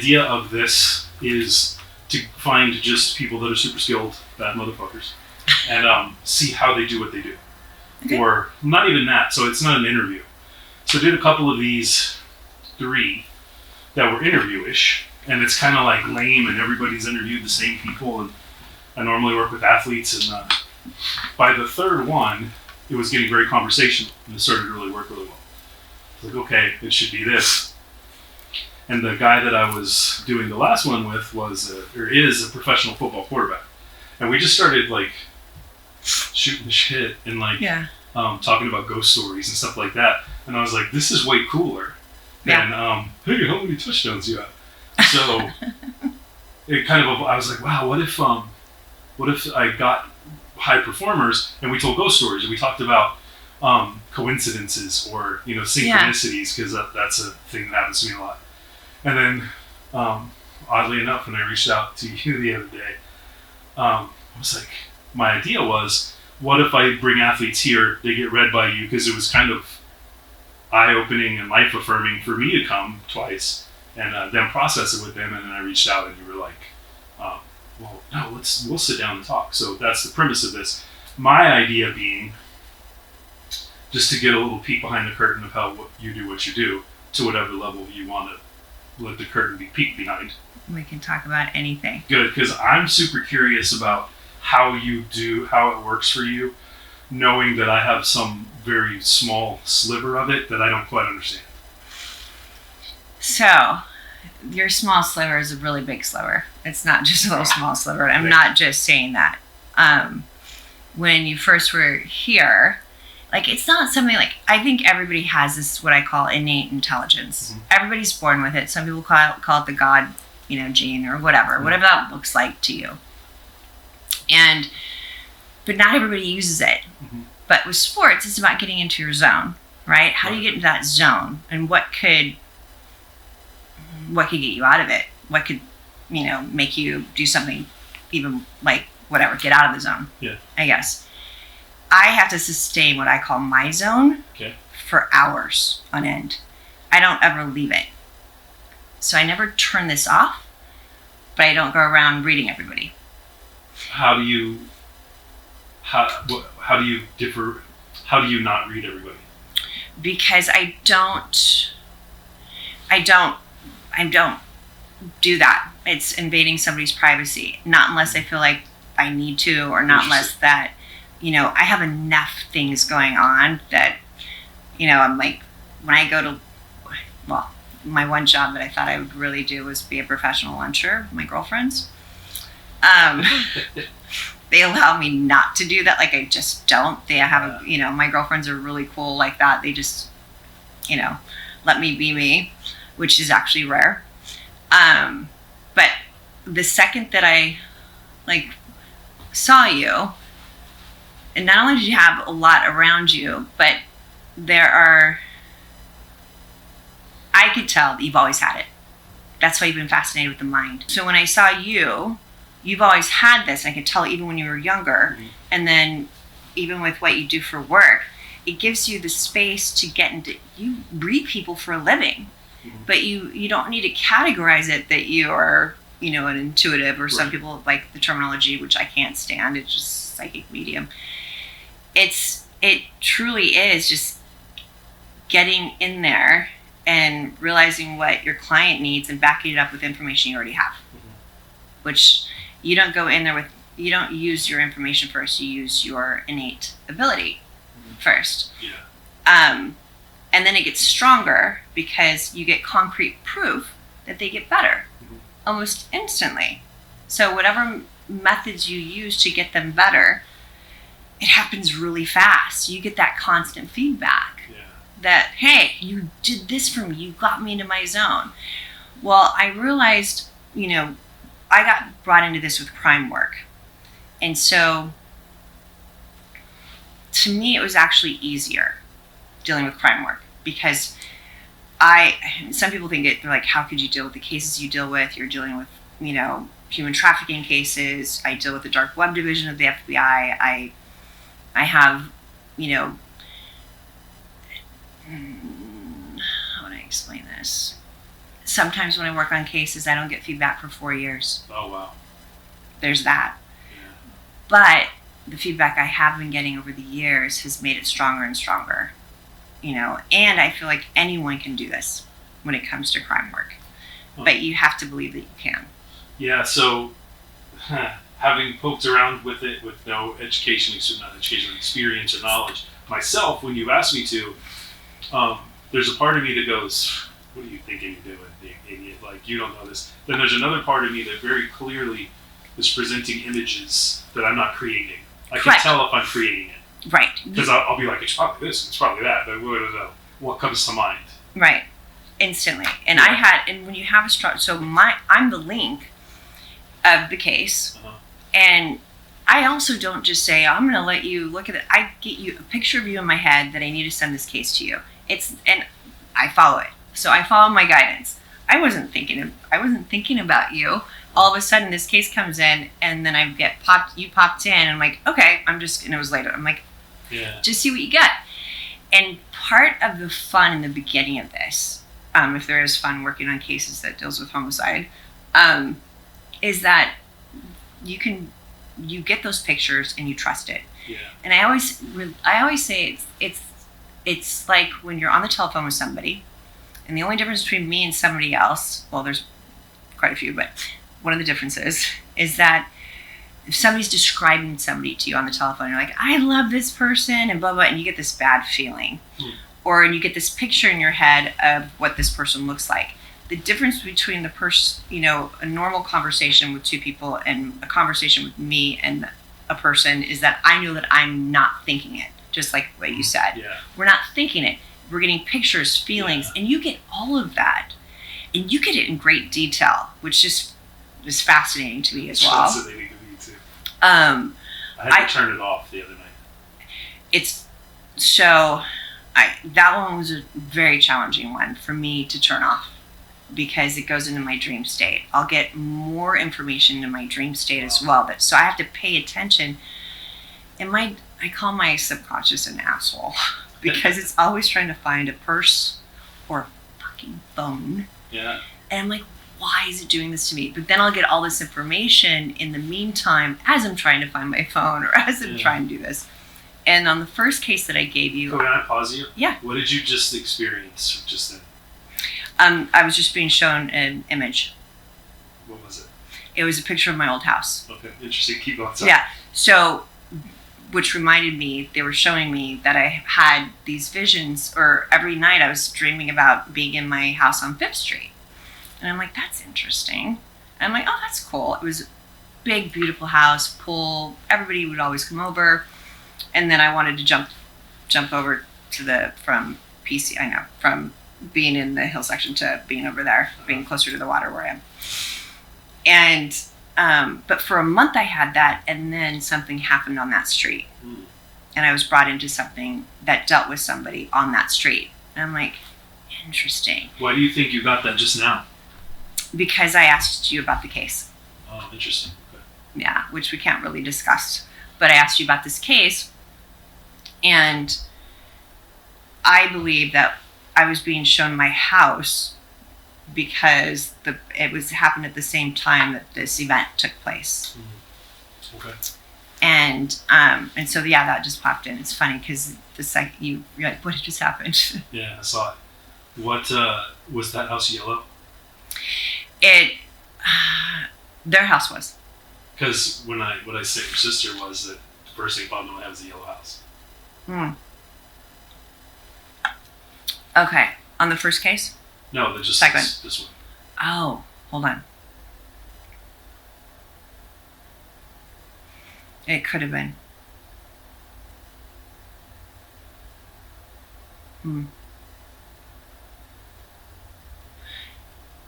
idea of this is to find just people that are super skilled, bad motherfuckers, and see how they do what they do. Okay. Or not even that, so it's not an interview. So I did a couple of these 3 that were interview-ish, and it's kind of like lame, and everybody's interviewed the same people, and I normally work with athletes, and by the 3rd one, it was getting very conversational, and it started to really work really well. I was like, okay, it should be this. And the guy that I was doing the last one with is a professional football quarterback. And we just started like shooting the shit and like talking about ghost stories and stuff like that. And I was like, this is way cooler than, hey, how many touchdowns you have? So it kind of, I was like, wow, what if I got high performers and we told ghost stories and we talked about coincidences or, synchronicities, because that's a thing that happens to me a lot. And then, oddly enough, when I reached out to you the other day, I was like, my idea was, what if I bring athletes here, they get read by you, because it was kind of eye-opening and life-affirming for me to come twice and then process it with them. And then I reached out and you were like, well, no, we'll sit down and talk. So that's the premise of this. My idea being just to get a little peek behind the curtain of how what you do to whatever level you want to let the curtain be peeked behind. We can talk about anything. Good, because I'm super curious about how it works for you, knowing that I have some very small sliver of it that I don't quite understand. So, your small sliver is a really big sliver. It's not just a little small sliver. I'm not just saying that. When you first were here, like, it's not something like, I think everybody has this, what I call innate intelligence. Mm-hmm. Everybody's born with it. Some people call it the God, gene or whatever that looks like to you. But not everybody uses it. Mm-hmm. But with sports, it's about getting into your zone, right? How do you get into that zone? And what could get you out of it? What could, make you do something even like whatever, get out of the zone, I guess. I have to sustain what I call my zone for hours on end. I don't ever leave it. So I never turn this off, but I don't go around reading everybody. How do you differ? How do you not read everybody? Because I don't do that. It's invading somebody's privacy. Not unless I feel like I need to, or not unless that, I have enough things going on that, I'm like, when I go to, my one job that I thought I would really do was be a professional luncher with my girlfriends. They allow me not to do that. Like, I just don't. They have, my girlfriends are really cool like that. They just, let me be me, which is actually rare. But the second that I, saw you, and not only did you have a lot around you, but I could tell that you've always had it. That's why you've been fascinated with the mind. So when I saw you've always had this. I could tell even when you were younger. Mm-hmm. And then even with what you do for work, it gives you the space to get into, you read people for a living, but you don't need to categorize it that you are, an intuitive, or some people like the terminology, which I can't stand. It's just psychic medium. It truly is just getting in there and realizing what your client needs and backing it up with information you already have, which you don't go in there you don't use your information first, you use your innate ability first. Yeah. And then it gets stronger because you get concrete proof that they get better almost instantly. So whatever methods you use to get them better, it happens really fast. You get that constant feedback that, hey, you did this for me. You got me into my zone. Well, I realized, I got brought into this with crime work. And so to me, it was actually easier dealing with crime work because some people think they're like, how could you deal with the cases you deal with? You're dealing with, human trafficking cases. I deal with the dark web division of the FBI. I have, how would I explain this? Sometimes when I work on cases, I don't get feedback for 4 years. Oh, wow. There's that. Yeah. But the feedback I have been getting over the years has made it stronger and stronger. And I feel like anyone can do this when it comes to crime work. But you have to believe that you can. Yeah, so having poked around with it with no experience or knowledge myself, when you asked me to, there's a part of me that goes, what are you thinking you're doing, you idiot? Like, you don't know this. Then there's another part of me that very clearly is presenting images that I'm not creating. I can tell if I'm creating it. Right. Because I'll be like, it's probably this, it's probably that, but what comes to mind? Right. Instantly. And and when you have a strong, I'm the link of the case. Uh-huh. And I also don't just say, I'm going to let you look at it. I get you a picture of you in my head that I need to send this case to you. And I follow it. So I follow my guidance. I wasn't thinking about you. All of a sudden this case comes in and then you popped in and I'm like, okay, and it was later. I'm like, just see what you get. And part of the fun in the beginning of this, if there is fun working on cases that deals with homicide, is that you get those pictures and you trust it. Yeah. And I always say it's like when you're on the telephone with somebody, and the only difference between me and somebody else, well, there's quite a few, but one of the differences is that if somebody's describing somebody to you on the telephone, you're like, I love this person, and blah, blah, and you get this bad feeling. Or you get this picture in your head of what this person looks like. The difference between the person, a normal conversation with two people and a conversation with me and a person is that I know that I'm not thinking it, just like what you said. Yeah. We're not thinking it. We're getting pictures, feelings, and you get all of that. And you get it in great detail, which just is fascinating to me as well. Fascinating to me too. I had to turn it off the other night. That one was a very challenging one for me to turn off because it goes into my dream state. I'll get more information in my dream state as well. So I have to pay attention. And I call my subconscious an asshole because it's always trying to find a purse or a fucking phone. Yeah. And I'm like, why is it doing this to me? But then I'll get all this information in the meantime as I'm trying to find my phone or as I'm trying to do this. And on the first case that I gave you... Can I pause you? Yeah. What did you just experience just then? I was just being shown an image. What was it? It was a picture of my old house. Okay, interesting. Keep going. Yeah. So, which reminded me, they were showing me that I had these visions, or every night I was dreaming about being in my house on 5th Street. And I'm like, that's interesting. And I'm like, oh, that's cool. It was a big, beautiful house, pool. Everybody would always come over. And then I wanted to jump over to from being in the hill section to being over there, being closer to the water where I am. And, but for a month I had that, and then something happened on that street. And I was brought into something that dealt with somebody on that street. And I'm like, interesting. Why do you think you got that just now? Because I asked you about the case. Oh, interesting. Okay. Yeah, which we can't really discuss. But I asked you about this case, and I believe that I was being shown my house because it happened at the same time that this event took place. Okay. And so that just popped in. It's funny because you're like, what had just happened? Yeah, I saw it. What was that house yellow? Their house was. Because what I said your sister was that the first thing popped in my head was the yellow house. Okay. On the first case? No, just second. This one. Oh, hold on. It could have been.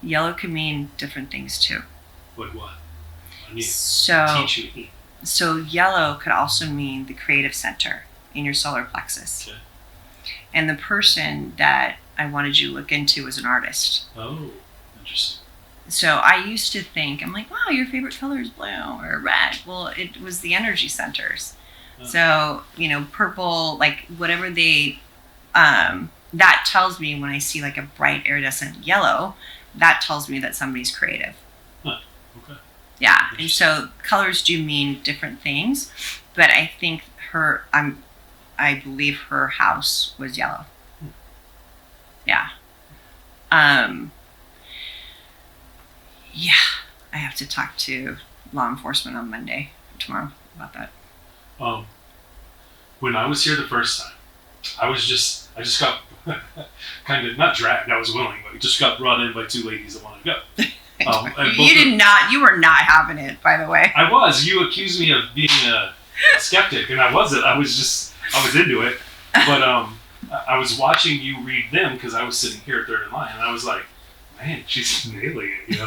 Yellow can mean different things too. Like what? So yellow could also mean the creative center in your solar plexus. Okay. And the person that I wanted you to look into was an artist. Oh, interesting. So I used to think, I'm like, wow, your favorite color is blue or red. Well, it was the energy centers. Oh. So, purple, like whatever they, that tells me when I see like a bright iridescent yellow, that tells me that somebody's creative. Huh. Okay. Yeah, and so colors do mean different things, but I think I believe her house was yellow. Yeah. Yeah, I have to talk to law enforcement on tomorrow about that. When I was here the first time, I just got kind of not dragged. I was willing, but just got brought in by two ladies that wanted to go. You were not having it, by the way. I was. You accused me of being a skeptic, and I wasn't. I was into it. But I was watching you read them because I was sitting here third in line, and I was like, man, she's nailing it,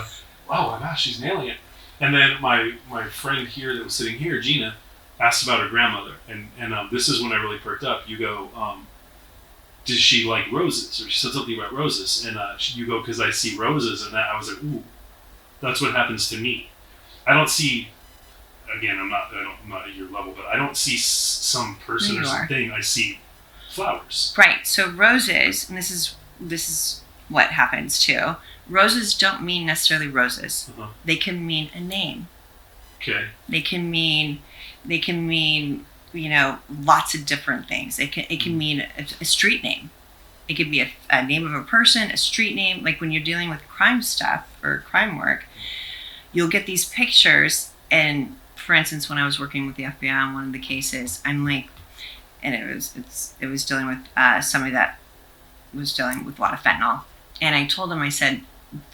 Oh my gosh, she's nailing it. And then my friend here that was sitting here, Gina, asked about her grandmother, and this is when I really perked up. You go, did she like roses? Or she said something about roses, and you go, because I see roses, and that I was like, ooh, that's what happens to me. I don't see. Again, I'm not at your level, but I don't see some person or something. I see flowers. Right. So roses, and this is what happens too. Roses don't mean necessarily roses. Uh-huh. They can mean a name. Okay. They can mean lots of different things. It can mean a street name. It could be a name of a person, a street name. Like when you're dealing with crime stuff or crime work, you'll get these pictures. And for instance, when I was working with the FBI on one of the cases, I'm like, and it was dealing with somebody that was dealing with a lot of fentanyl. And I told them, I said,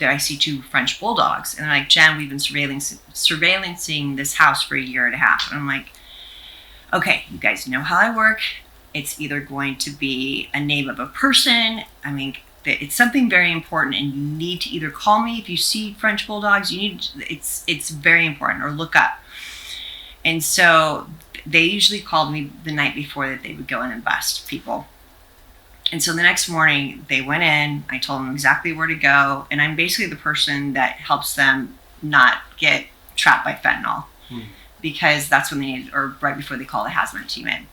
I see two French bulldogs. And they're like, Jen, we've been surveillancing this house for 1.5 years. And I'm like, okay, you guys know how I work. It's either going to be a name of a person. I mean, it's something very important, and you need to either call me if you see French bulldogs. It's very important, or look up. And so they usually called me the night before that they would go in and bust people. And so the next morning they went in, I told them exactly where to go. And I'm basically the person that helps them not get trapped by fentanyl, because that's when they need, or right before they call the hazmat team in.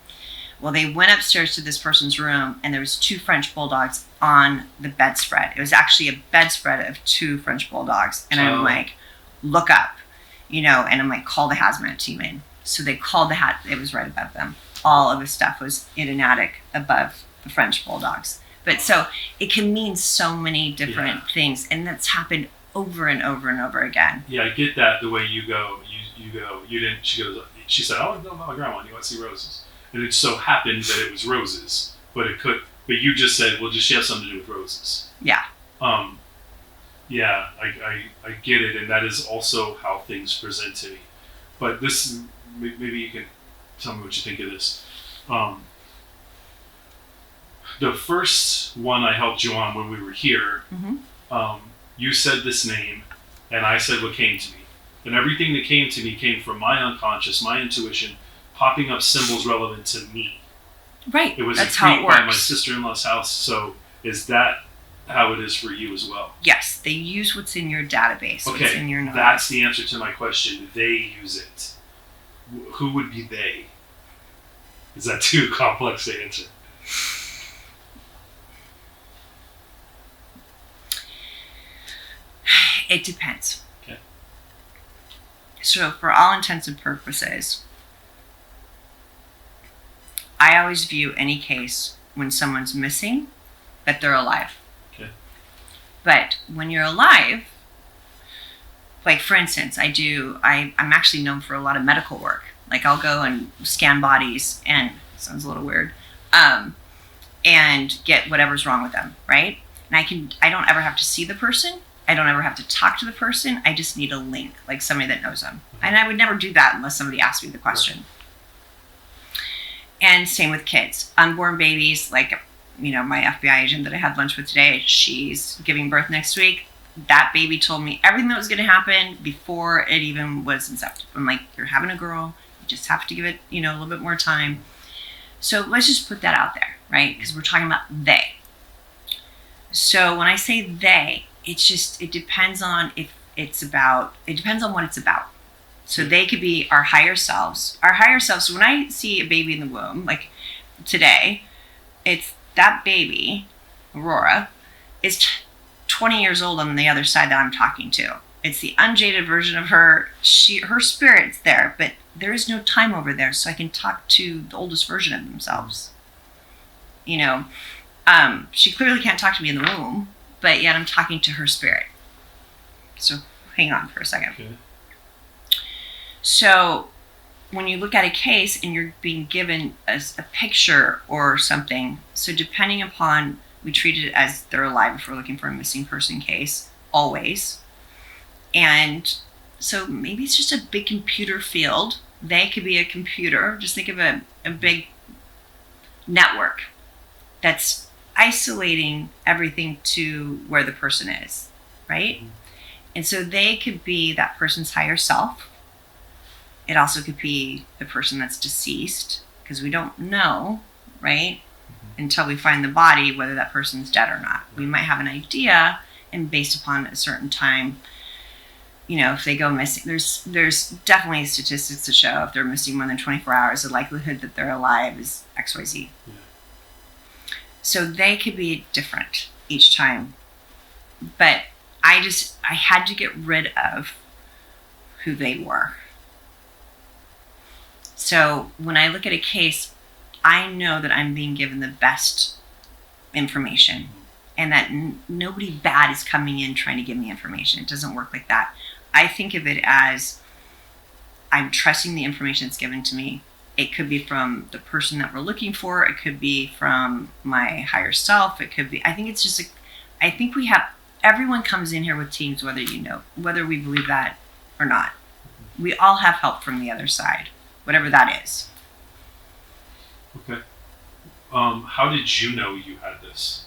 Well, they went upstairs to this person's room, and there was 2 French bulldogs on the bedspread. It was actually a bedspread of 2 French bulldogs. And I'm like, look up, and I'm like, call the hazmat team in. So they called it was right above them. All of his stuff was in an attic above the French bulldogs. But so it can mean so many different things, and that's happened over and over and over again. Yeah, I get that. The way you go, you didn't. She said, "Oh, I know about my grandma. You want to see roses?" And it so happened that it was roses, but you just said, "Well, does she have something to do with roses?" Yeah. Yeah, I get it, and that is also how things present to me. But this, maybe you can tell me what you think of this. The first one I helped you on when we were here, you said this name, and I said what came to me. And everything that came to me came from my unconscious, my intuition, popping up symbols relevant to me. Right. It was That's a creep how it works. by my sister-in-law's house. So is that how it is for you as well? Yes. They use what's in your database. Okay. What's in your knowledge. That's the answer to my question. They use it. Who would be they? Is that too complex to answer? It depends. Okay. So for all intents and purposes, I always view any case when someone's missing that they're alive. Okay. But when you're alive, like for instance, I'm actually known for a lot of medical work. Like I'll go and scan bodies, and it sounds a little weird, and get whatever's wrong with them, right? And I don't ever have to see the person. I don't ever have to talk to the person. I just need a link, like somebody that knows them. And I would never do that unless somebody asked me the question. And same with kids. Unborn babies, like, my FBI agent that I had lunch with today, she's giving birth next week. That baby told me everything that was going to happen before it even was incepted. I'm like, you're having a girl. You just have to give it, a little bit more time. So let's just put that out there, right? Because we're talking about they. So when I say they, it depends on it depends on what it's about. So they could be our higher selves. Our higher selves, so when I see a baby in the womb, like today, it's that baby, Aurora, is 20 years old on the other side that I'm talking to. It's the unjaded version of her. Her spirit's there, but there is no time over there, so I can talk to the oldest version of themselves. You know, she clearly can't talk to me in the womb, but yet I'm talking to her spirit. So hang on for a second. Okay. So when you look at a case and you're being given a picture or something, so depending upon, we treat it as they're alive if we're looking for a missing person case, always. And so maybe it's just a big computer field. They could be a computer. Just think of a big network that's isolating everything to where the person is, right? Mm-hmm. And so they could be that person's higher self. It also could be the person that's deceased, because we don't know, right? Mm-hmm. Until we find the body, whether that person's dead or not. We might have an idea, and based upon a certain time, you know, if they go missing, there's definitely statistics to show if they're missing more than 24 hours, the likelihood that they're alive is XYZ. Yeah. So they could be different each time. But I had to get rid of who they were. So when I look at a case, I know that I'm being given the best information, and that nobody bad is coming in trying to give me information. It doesn't work like that. I think of it as I'm trusting the information that's given to me. It could be from the person that we're looking for. It could be from my higher self. It could be, I think it's just, I think we have, everyone comes in here with teams, whether we believe that or not. We all have help from the other side, whatever that is. Okay. How did you know you had this?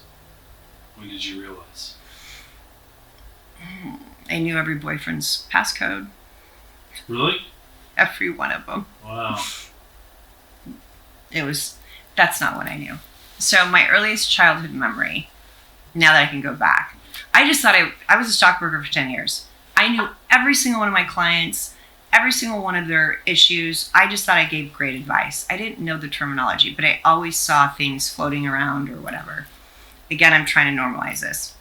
When did you realize? I knew every boyfriend's passcode. Really? Every one of them. Wow. That's not what I knew. So my earliest childhood memory, now that I can go back, I just thought I was a stockbroker for 10 years. I knew every single one of my clients, every single one of their issues. I just thought I gave great advice. I didn't know the terminology, but I always saw things floating around or whatever. Again, I'm trying to normalize this.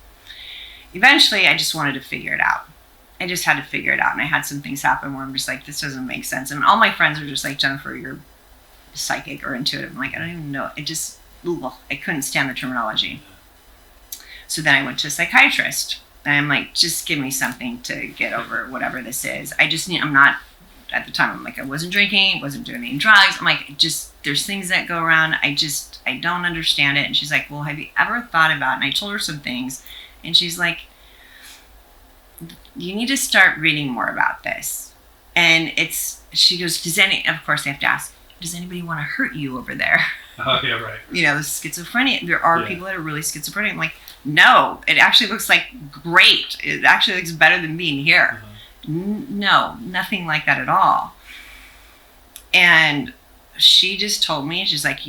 Eventually, I just wanted to figure it out. I just had to figure it out. And I had some things happen where I'm just like, this doesn't make sense. And all my friends are just like, Jennifer, you're psychic or intuitive. I'm like, I don't even know. I couldn't stand the terminology. So then I went to a psychiatrist. And I'm like, just give me something to get over whatever this is. I'm not, at the time, I'm like, I wasn't drinking, wasn't doing any drugs. I'm like, there's things that go around. I don't understand it. And she's like, well, have you ever thought about it? And I told her some things. And she's like, you need to start reading more about this. And she goes, of course I have to ask, does anybody want to hurt you over there? Oh, yeah, right. You know, schizophrenia. There are people that are really schizophrenic. I'm like, no, it actually looks like great. It actually looks better than being here. No, nothing like that at all. And she just told me, she's like,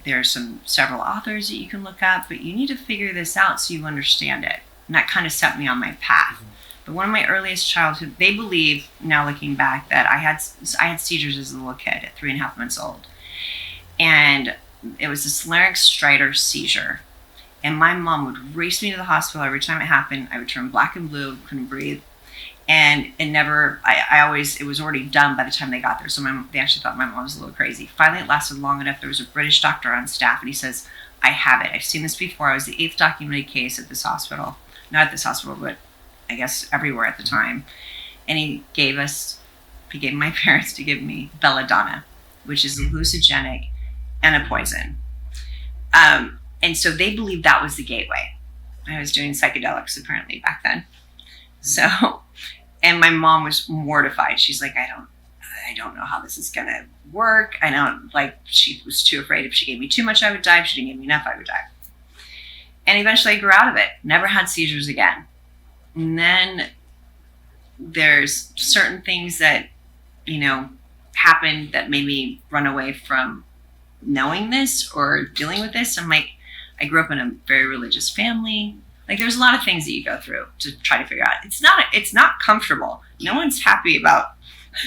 there's several authors that you can look up, but you need to figure this out so you understand it. And that kind of set me on my path. Mm-hmm. But one of my earliest childhood, they believe, now looking back, that I had seizures as a little kid at 3.5 months old. And it was this larynx stridor seizure. And my mom would race me to the hospital every time it happened. I would turn black and blue, couldn't breathe. And it was already done by the time they got there. So they actually thought my mom was a little crazy. Finally, it lasted long enough. There was a British doctor on staff, and he says, I have it. I've seen this before. I was the 8th documented case at this hospital. Not at this hospital, but I guess everywhere at the time. And he gave my parents to give me belladonna, which is hallucinogenic and a poison. And so they believed that was the gateway. I was doing psychedelics apparently back then. So, and my mom was mortified. She's like, I don't know how this is going to work. She was too afraid if she gave me too much, I would die. If she didn't give me enough, I would die. And eventually I grew out of it. Never had seizures again. And then there's certain things that, happened that made me run away from knowing this or dealing with this. I'm like, I grew up in a very religious family. Like, there's a lot of things that you go through to try to figure out. It's not comfortable. No one's happy about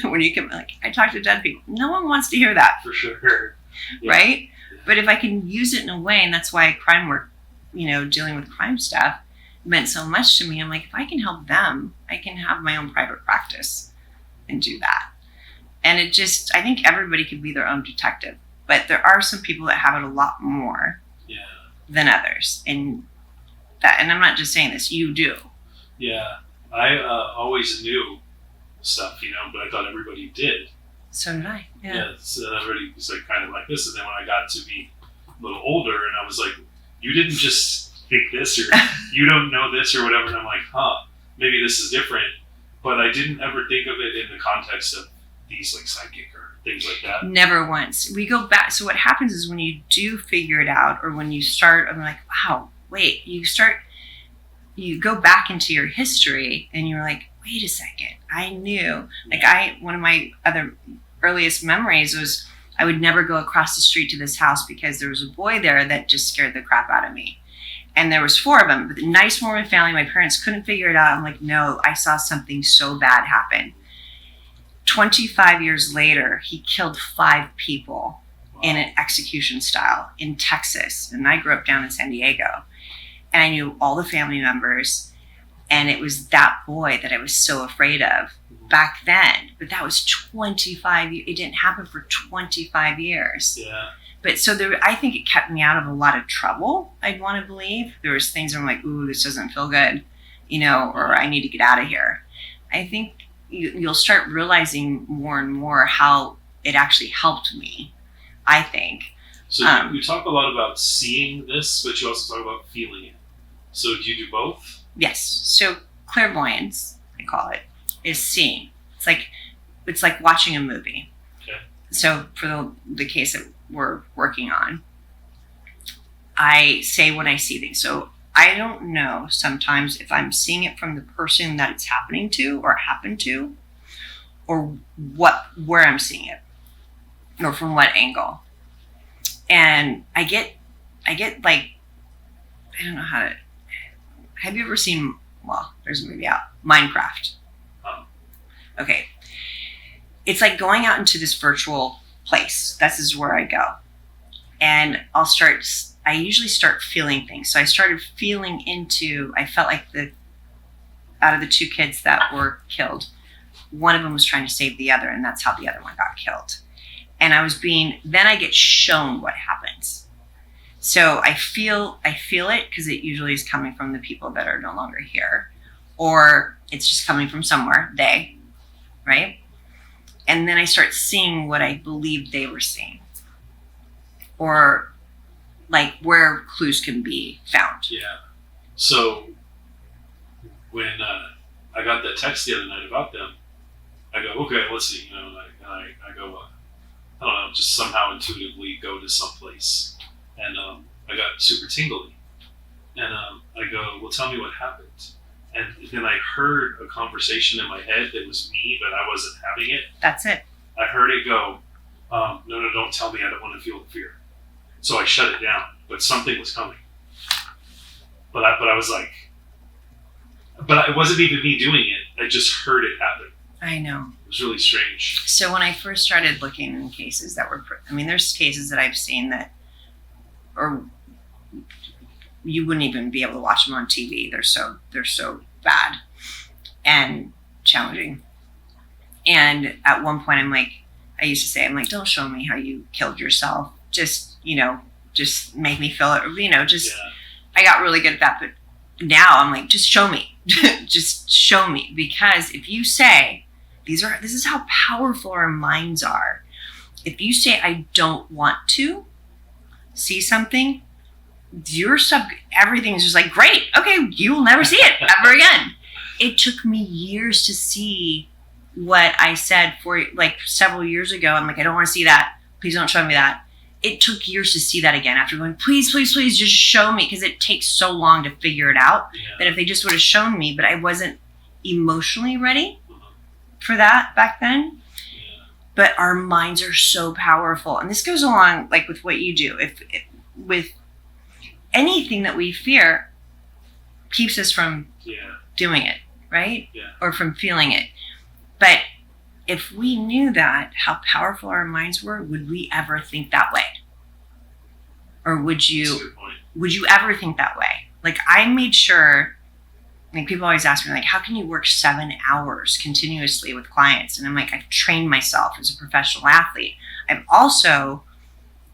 when you come, like, I talk to dead people. No one wants to hear that. For sure. Yeah. Right? Yeah. But if I can use it in a way, and that's why crime work, dealing with crime stuff, meant so much to me. I'm like, if I can help them, I can have my own private practice and do that. And it just, I think everybody could be their own detective, but there are some people that have it a lot more than others. And I'm not just saying this, you do. Yeah. I always knew stuff, but I thought everybody did. So did I. Yeah. So everybody was like kind of like this. And then when I got to be a little older and I was like, you didn't just think this or you don't know this or whatever. And I'm like, maybe this is different. But I didn't ever think of it in the context of these like psychic or things like that. Never once. We go back. So what happens is when you do figure it out, or when you start, I'm like, wow, wait, you go back into your history and you're like, wait a second, I knew. Like one of my other earliest memories was I would never go across the street to this house because there was a boy there that just scared the crap out of me. And there was 4 of them, but the nice Mormon family, my parents couldn't figure it out. I'm like, no, I saw something so bad happen. 25 years later, he killed 5 people in an execution style in Texas. And I grew up down in San Diego. And I knew all the family members. And it was that boy that I was so afraid of back then. But that was 25 years. It didn't happen for 25 years. Yeah. But so I think it kept me out of a lot of trouble, I'd want to believe. There was things where I'm like, ooh, this doesn't feel good, or I need to get out of here. I think you'll start realizing more and more how it actually helped me, I think. So you talk a lot about seeing this, but you also talk about feeling it. So do you do both? Yes. So clairvoyance, I call it, is seeing. It's like watching a movie. Okay. So for the case that we're working on, I say when I see things. So I don't know sometimes if I'm seeing it from the person that it's happening to or happened to, or where I'm seeing it, or from what angle. And I get like, I don't know how to. Have you ever seen? Well, there's a movie out, Minecraft. Okay, it's like going out into this virtual place. This is where I go, and I usually start feeling things. So I started feeling I felt like out of the 2 kids that were killed, one of them was trying to save the other, and that's how the other one got killed. And then I get shown what happens. So I feel it because it usually is coming from the people that are no longer here, or it's just coming from somewhere, right? And then I start seeing what I believe they were seeing, or like where clues can be found. Yeah. So when I got that text the other night about them, I go, okay, let's see, and I go, I don't know, just somehow intuitively go to someplace, and I got super tingly, and I go, well, tell me what happened. And then I heard a conversation in my head that was me, but I wasn't having it. That's it. I heard it go, no, don't tell me. I don't want to feel the fear. So I shut it down, but something was coming. But I was like, but it wasn't even me doing it. I just heard it happen. I know. It was really strange. So when I first started looking in cases that were, there's cases that I've seen that, or you wouldn't even be able to watch them on TV. They're so bad and challenging. And at one point I used to say, don't show me how you killed yourself. Just make me feel it. I got really good at that. But now I'm like, just show me. Just show me. Because if you say, this is how powerful our minds are. If you say, I don't want to see something, everything's just like, great, okay, you'll never see it ever again. It took me years to see what I said for like several years ago. I'm like, I don't want to see that. Please don't show me that. It took years to see that again after going, please, just show me, because it takes so long to figure it out that if they just would have shown me, but I wasn't emotionally ready for that back then. But our minds are so powerful. And this goes along like with what you do. With anything that we fear keeps us from doing it, right? Yeah. Or from feeling it. But if we knew that, how powerful our minds were, would we ever think that way? Or would you ever think that way? Like, I made sure like people always ask me like, how can you work 7 hours continuously with clients? And I'm like, I've trained myself as a professional athlete. I've also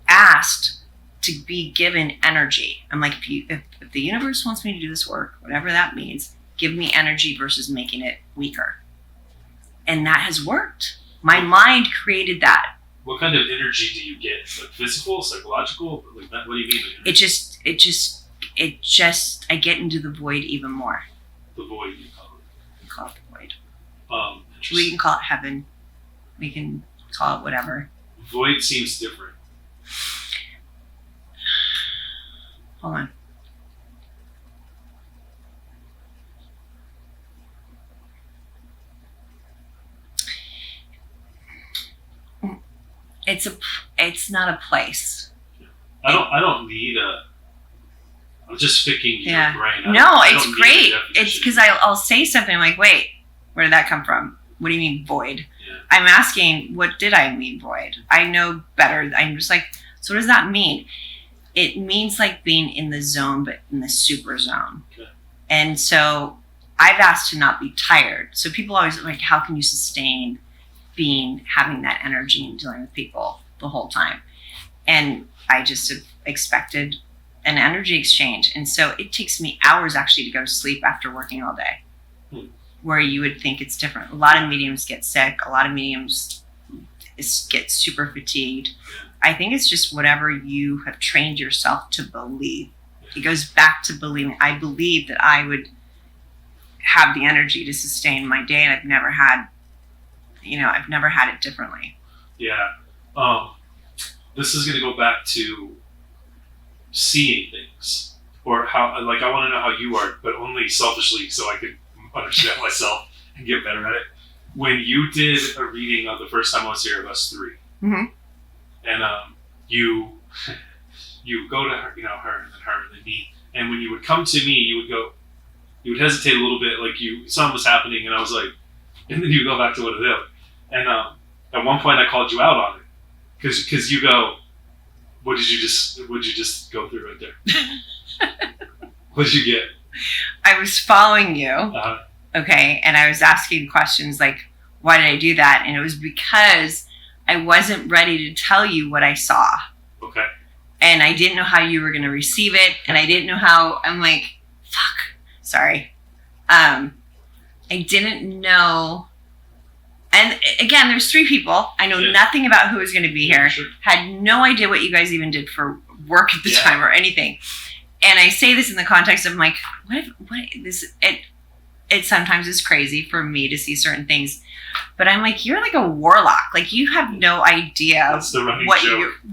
asked to be given energy. I'm like, if the universe wants me to do this work, whatever that means, give me energy versus making it weaker. And that has worked. My mind created that. What kind of energy do you get? Like physical, psychological? Like that? What do you mean? It just, I get into the void even more. The void, you call it? We call it the void. Interesting. We can call it heaven. We can call it whatever. Void seems different. Hold on. It's not a place. I don't need I'm just picking your brain. No, it's great. It's because I'll say something like, wait, where did that come from? What do you mean void? Yeah. I'm asking, what did I mean void? I know better. I'm just like, so what does that mean? It means like being in the zone, but in the super zone. Okay. And so I've asked to not be tired. So people always are like, how can you sustain having that energy and dealing with people the whole time? And I just have expected an energy exchange. And so it takes me hours actually to go to sleep after working all day, where you would think it's different. A lot of mediums get sick. A lot of mediums get super fatigued. I think it's just whatever you have trained yourself to believe. It goes back to believing. I believe that I would have the energy to sustain my day, and I've never had it differently. Yeah. This is going to go back to seeing things, or how, like, I want to know how you are, but only selfishly so I could understand myself and get better at it. When you did a reading of the first time I was here of us three, mm-hmm. and you go to her, her and then me, and when you would come to me, you would hesitate a little bit, like something was happening, and I was like, and then you go back to what it is. And at one point I called you out on it, because you go, what did you just go through right there? What did you get? I was following you, okay, and I was asking questions like, why did I do that? And it was because I wasn't ready to tell you what I saw. Okay. And I didn't know how you were going to receive it, and I didn't know how. I'm like, fuck, sorry. I didn't know. And again, there's 3 people. I know nothing about who was going to be here. Sure. Had no idea what you guys even did for work at the time or anything. And I say this in the context of like, it sometimes is crazy for me to see certain things. But I'm like, you're like a warlock. Like, you have no idea what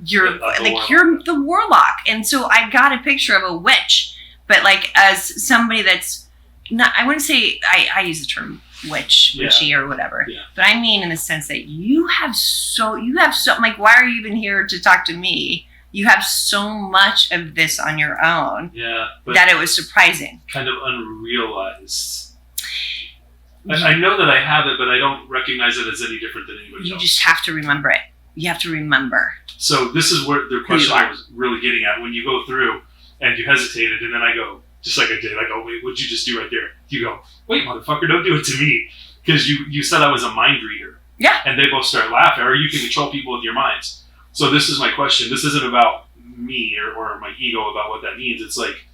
you're like. You're the warlock. And so I got a picture of a witch, but like as somebody that's not, I wouldn't say, I use the term witchy or whatever. Yeah. But I mean in the sense that you have so, I'm like, why are you even here to talk to me? You have so much of this on your own. Yeah. That it was surprising. Kind of unrealized. I know that I have it, but I don't recognize it as any different than anybody else. You just have to remember it. You have to remember. So this is where the question I was really getting at. When you go through and you hesitated, and then I go, just like I did, I go, wait, what'd you just do right there? You go, wait, motherfucker, don't do it to me. Because you said I was a mind reader. Yeah. And they both start laughing, or you can control people with your minds. So this is my question. This isn't about me or my ego about what that means. It's like,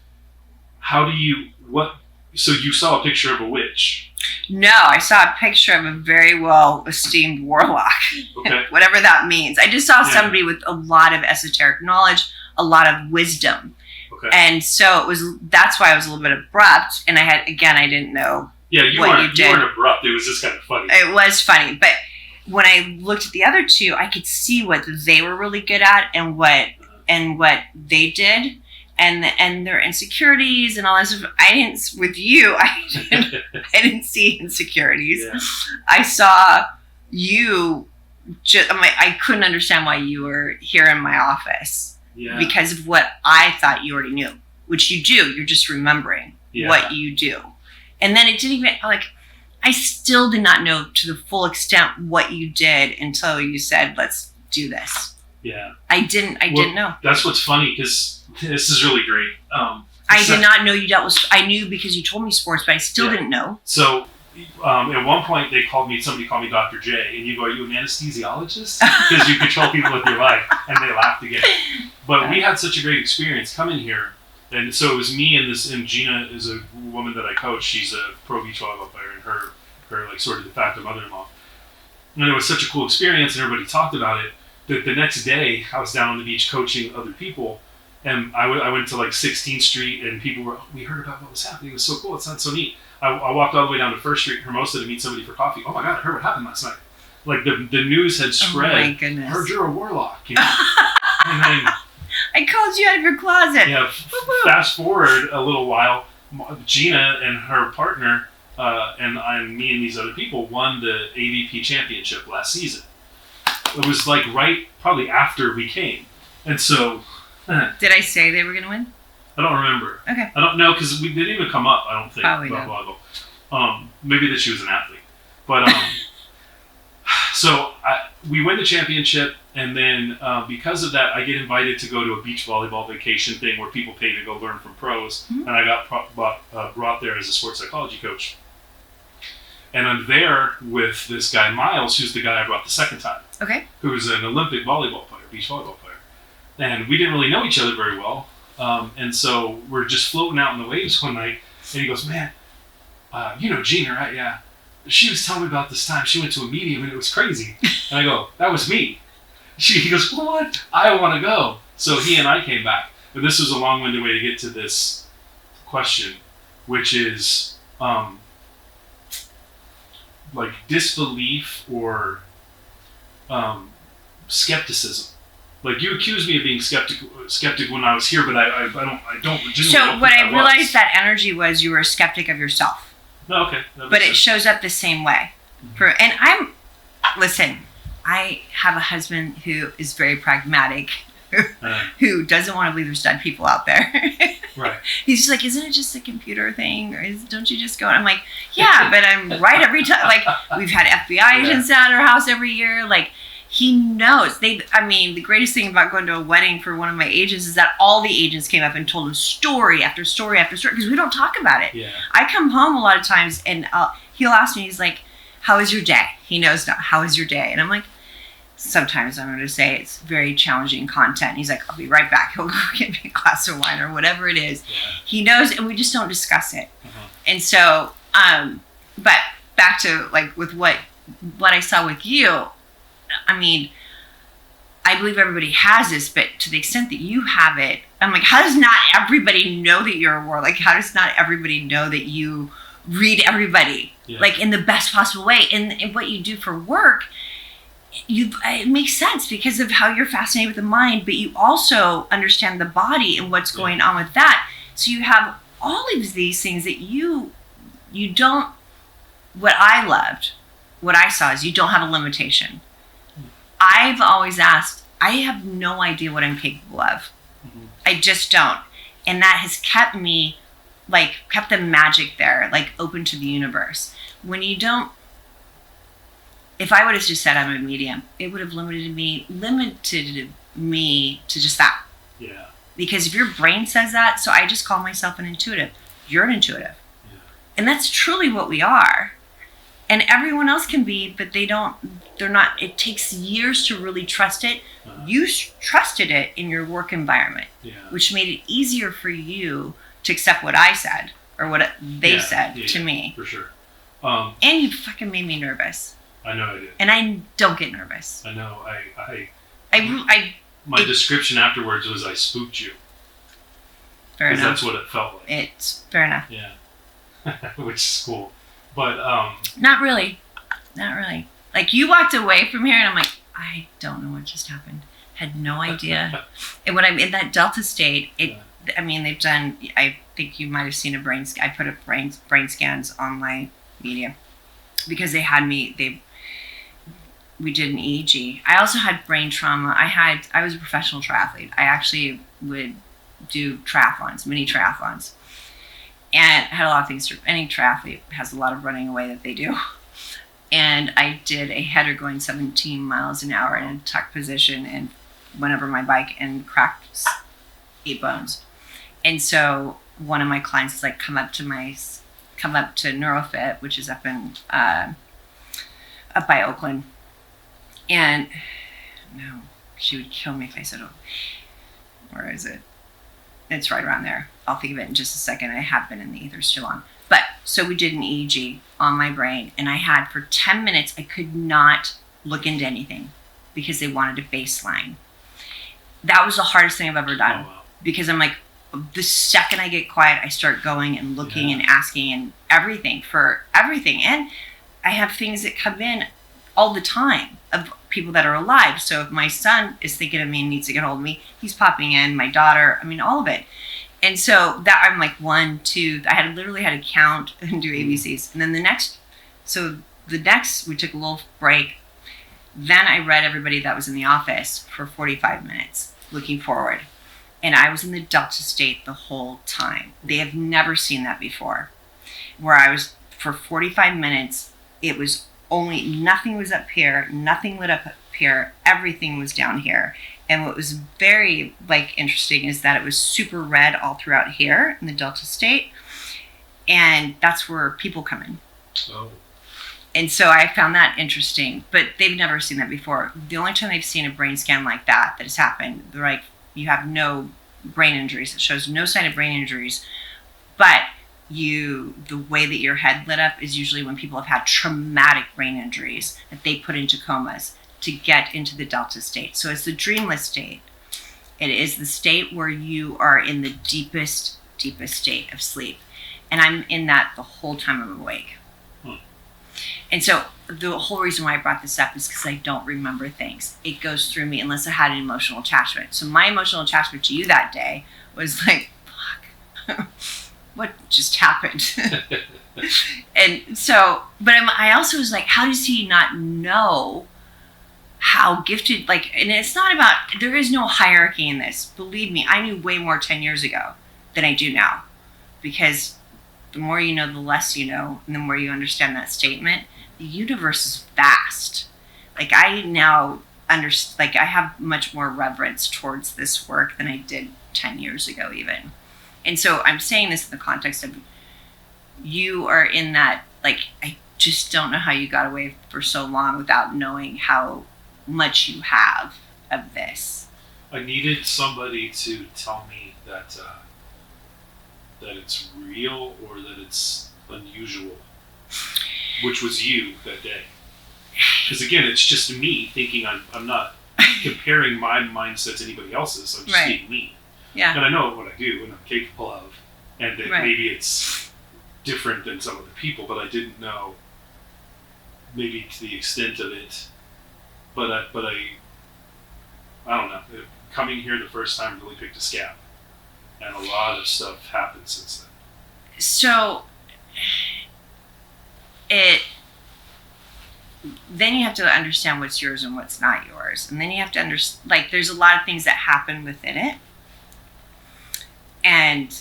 so you saw a picture of a witch. No, I saw a picture of a very well-esteemed warlock. Okay. Whatever that means. I just saw somebody with a lot of esoteric knowledge, a lot of wisdom. Okay. And so that's why I was a little bit abrupt. And I didn't know you weren't abrupt. It was just kind of funny. It was funny. But when I looked at the other 2, I could see what they were really good at and what they did. And their insecurities and all that stuff. I didn't see insecurities. Yeah. I saw you. I couldn't understand why you were here in my office because of what I thought you already knew, which you do. You're just remembering what you do. And then it didn't even I still did not know to the full extent what you did until you said, "Let's do this." Yeah. I didn't know. That's what's funny, because this is really great. I I did not know you dealt with. I knew because you told me sports, but I still didn't know. So at one point, somebody called me Dr. J, and you go, "Are you an anesthesiologist?" Because you control people with your life, and they laughed again. But we had such a great experience coming here, and so it was me and Gina is a woman that I coach. She's a pro beach volleyball player, and her like sort of de facto mother-in-law. And it was such a cool experience, and everybody talked about it. That the next day, I was down on the beach coaching other people. And I went to like 16th Street, and people were, we heard about what was happening. It was so cool. It sounds so neat. I walked all the way down to First Street, Hermosa, to meet somebody for coffee. Oh my God, I heard what happened last night. Like the news had spread. Oh my goodness. I heard you're a warlock. You know? And then I called you out of your closet. Yeah. Fast forward a little while, Gina and her partner and me and these other people won the AVP championship last season. It was like probably after we came, and so. Did I say they were going to win? I don't remember. Okay. I don't know because we didn't even come up. I don't think Probably about volleyball. Maybe that she was an athlete, but so we win the championship, and then because of that, I get invited to go to a beach volleyball vacation thing where people pay to go learn from pros, and I got brought there as a sports psychology coach. And I'm there with this guy Miles, who's the guy I brought the second time. Okay. Who's an Olympic volleyball player, beach volleyball player. And we didn't really know each other very well. And so we're just floating out in the waves one night. And he goes, "Man, you know Gina, right? Yeah. She was telling me about this time she went to a medium and it was crazy." And I go, "That was me." He goes, "What? I want to go." So he and I came back. But this was a long-winded way to get to this question, which is like disbelief or skepticism. Like you accused me of being skeptic when I was here, but I don't. So what I realized that energy was you were a skeptic of yourself. No, okay. But it shows up the same way. Listen, I have a husband who is very pragmatic, who doesn't want to believe there's dead people out there. Right. He's just like, "Isn't it just a computer thing? Or don't you just go?" And I'm like, "Yeah, but I'm right every time." Like we've had FBI agents at our house every year. Like. He knows. The greatest thing about going to a wedding for one of my agents is that all the agents came up and told him story after story after story because we don't talk about it. Yeah. I come home a lot of times and he'll ask me, he's like, "How was your day?" He knows now. "How was your day?" And I'm like, sometimes I'm going to say it's very challenging content. He's like, "I'll be right back." He'll go get me a glass of wine or whatever it is. Yeah. He knows, and we just don't discuss it. Uh-huh. And so, but back to like with what I saw with you, I believe everybody has this, but to the extent that you have it, I'm like, how does not everybody know that you're a warlock? Like, how does not everybody know that you read everybody, like in the best possible way? And what you do for work, it makes sense because of how you're fascinated with the mind, but you also understand the body and what's going on with that. So you have all of these things that you don't. What I loved, what I saw is you don't have a limitation. I've always asked, I have no idea what I'm capable of. Mm-hmm. I just don't. And that has kept me, kept the magic there, open to the universe. When you don't, if I would have just said I'm a medium, it would have limited me to just that. Yeah. Because if your brain says that, so I just call myself an intuitive. You're an intuitive. Yeah. And that's truly what we are. And everyone else can be, but they're not, it takes years to really trust it. Uh-huh. You trusted it in your work environment, which made it easier for you to accept what I said or what they said to me. For sure. And you fucking made me nervous. I know I did. And I don't get nervous. I know. My description afterwards was I spooked you. Fair enough. That's what it felt like. It's fair enough. Yeah. Which is cool. But not really. You walked away from here and I'm like, I don't know what just happened. Had no idea. And when I'm in that Delta state, they've done, I think you might have seen a brain scan. I put up brain scans on my media because they had me, we did an EEG. I also had brain trauma. I was a professional triathlete. I actually would do triathlons, mini triathlons. And I had a lot of things. Any triathlete has a lot of running away that they do. And I did a header going 17 miles an hour in a tuck position and went over my bike and cracked 8 bones. And so one of my clients is like, come up to NeuroFit, which is up by Oakland. And no, she would kill me if I said, oh, where is it? It's right around there. I'll think of it in just a second. I have been in the ethers too long. But so we did an EEG on my brain, and I had for 10 minutes, I could not look into anything because they wanted a baseline. That was the hardest thing I've ever done. Oh, wow. Because I'm like, the second I get quiet, I start going and looking and asking and everything for everything. And I have things that come in all the time of people that are alive. So if my son is thinking of me and needs to get hold of me, he's popping in, my daughter, I mean, all of it. And so that I'm like 1, 2, I literally had to count and do ABCs. And then the next, we took a little break. Then I read everybody that was in the office for 45 minutes, looking forward. And I was in the Delta state the whole time. They have never seen that before. Where I was for 45 minutes, it was only, nothing was up here, nothing lit up here, everything was down here. And what was very interesting is that it was super red all throughout here in the Delta state. And that's where people come in. Oh. And so I found that interesting, but they've never seen that before. The only time they've seen a brain scan like that has happened, they're like, you have no brain injuries. It shows no sign of brain injuries, but the way that your head lit up is usually when people have had traumatic brain injuries that they put into comas to get into the Delta state. So it's the dreamless state. It is the state where you are in the deepest state of sleep. And I'm in that the whole time I'm awake. And so the whole reason why I brought this up is because I don't remember things. It goes through me unless I had an emotional attachment. So my emotional attachment to you that day was like, fuck, what just happened? And so, but I also was like, how does he not know how gifted, and it's not about, there is no hierarchy in this. Believe me, I knew way more 10 years ago than I do now. Because the more you know, the less you know, and the more you understand that statement. The universe is vast. I now understand, I have much more reverence towards this work than I did 10 years ago even. And so I'm saying this in the context of you are in that, I just don't know how you got away for so long without knowing how much you have of this. I needed somebody to tell me that it's real or that it's unusual, which was you that day. Because again, it's just me thinking I'm not comparing my mindset to anybody else's. I'm just being me. Yeah. And I know what I do and I'm capable of, and that maybe it's different than some other people, but I didn't know maybe to the extent of it. But I don't know. Coming here the first time really picked a scab, and a lot of stuff happened since then. So then you have to understand what's yours and what's not yours, and then you have to understand. There's a lot of things that happen within it, and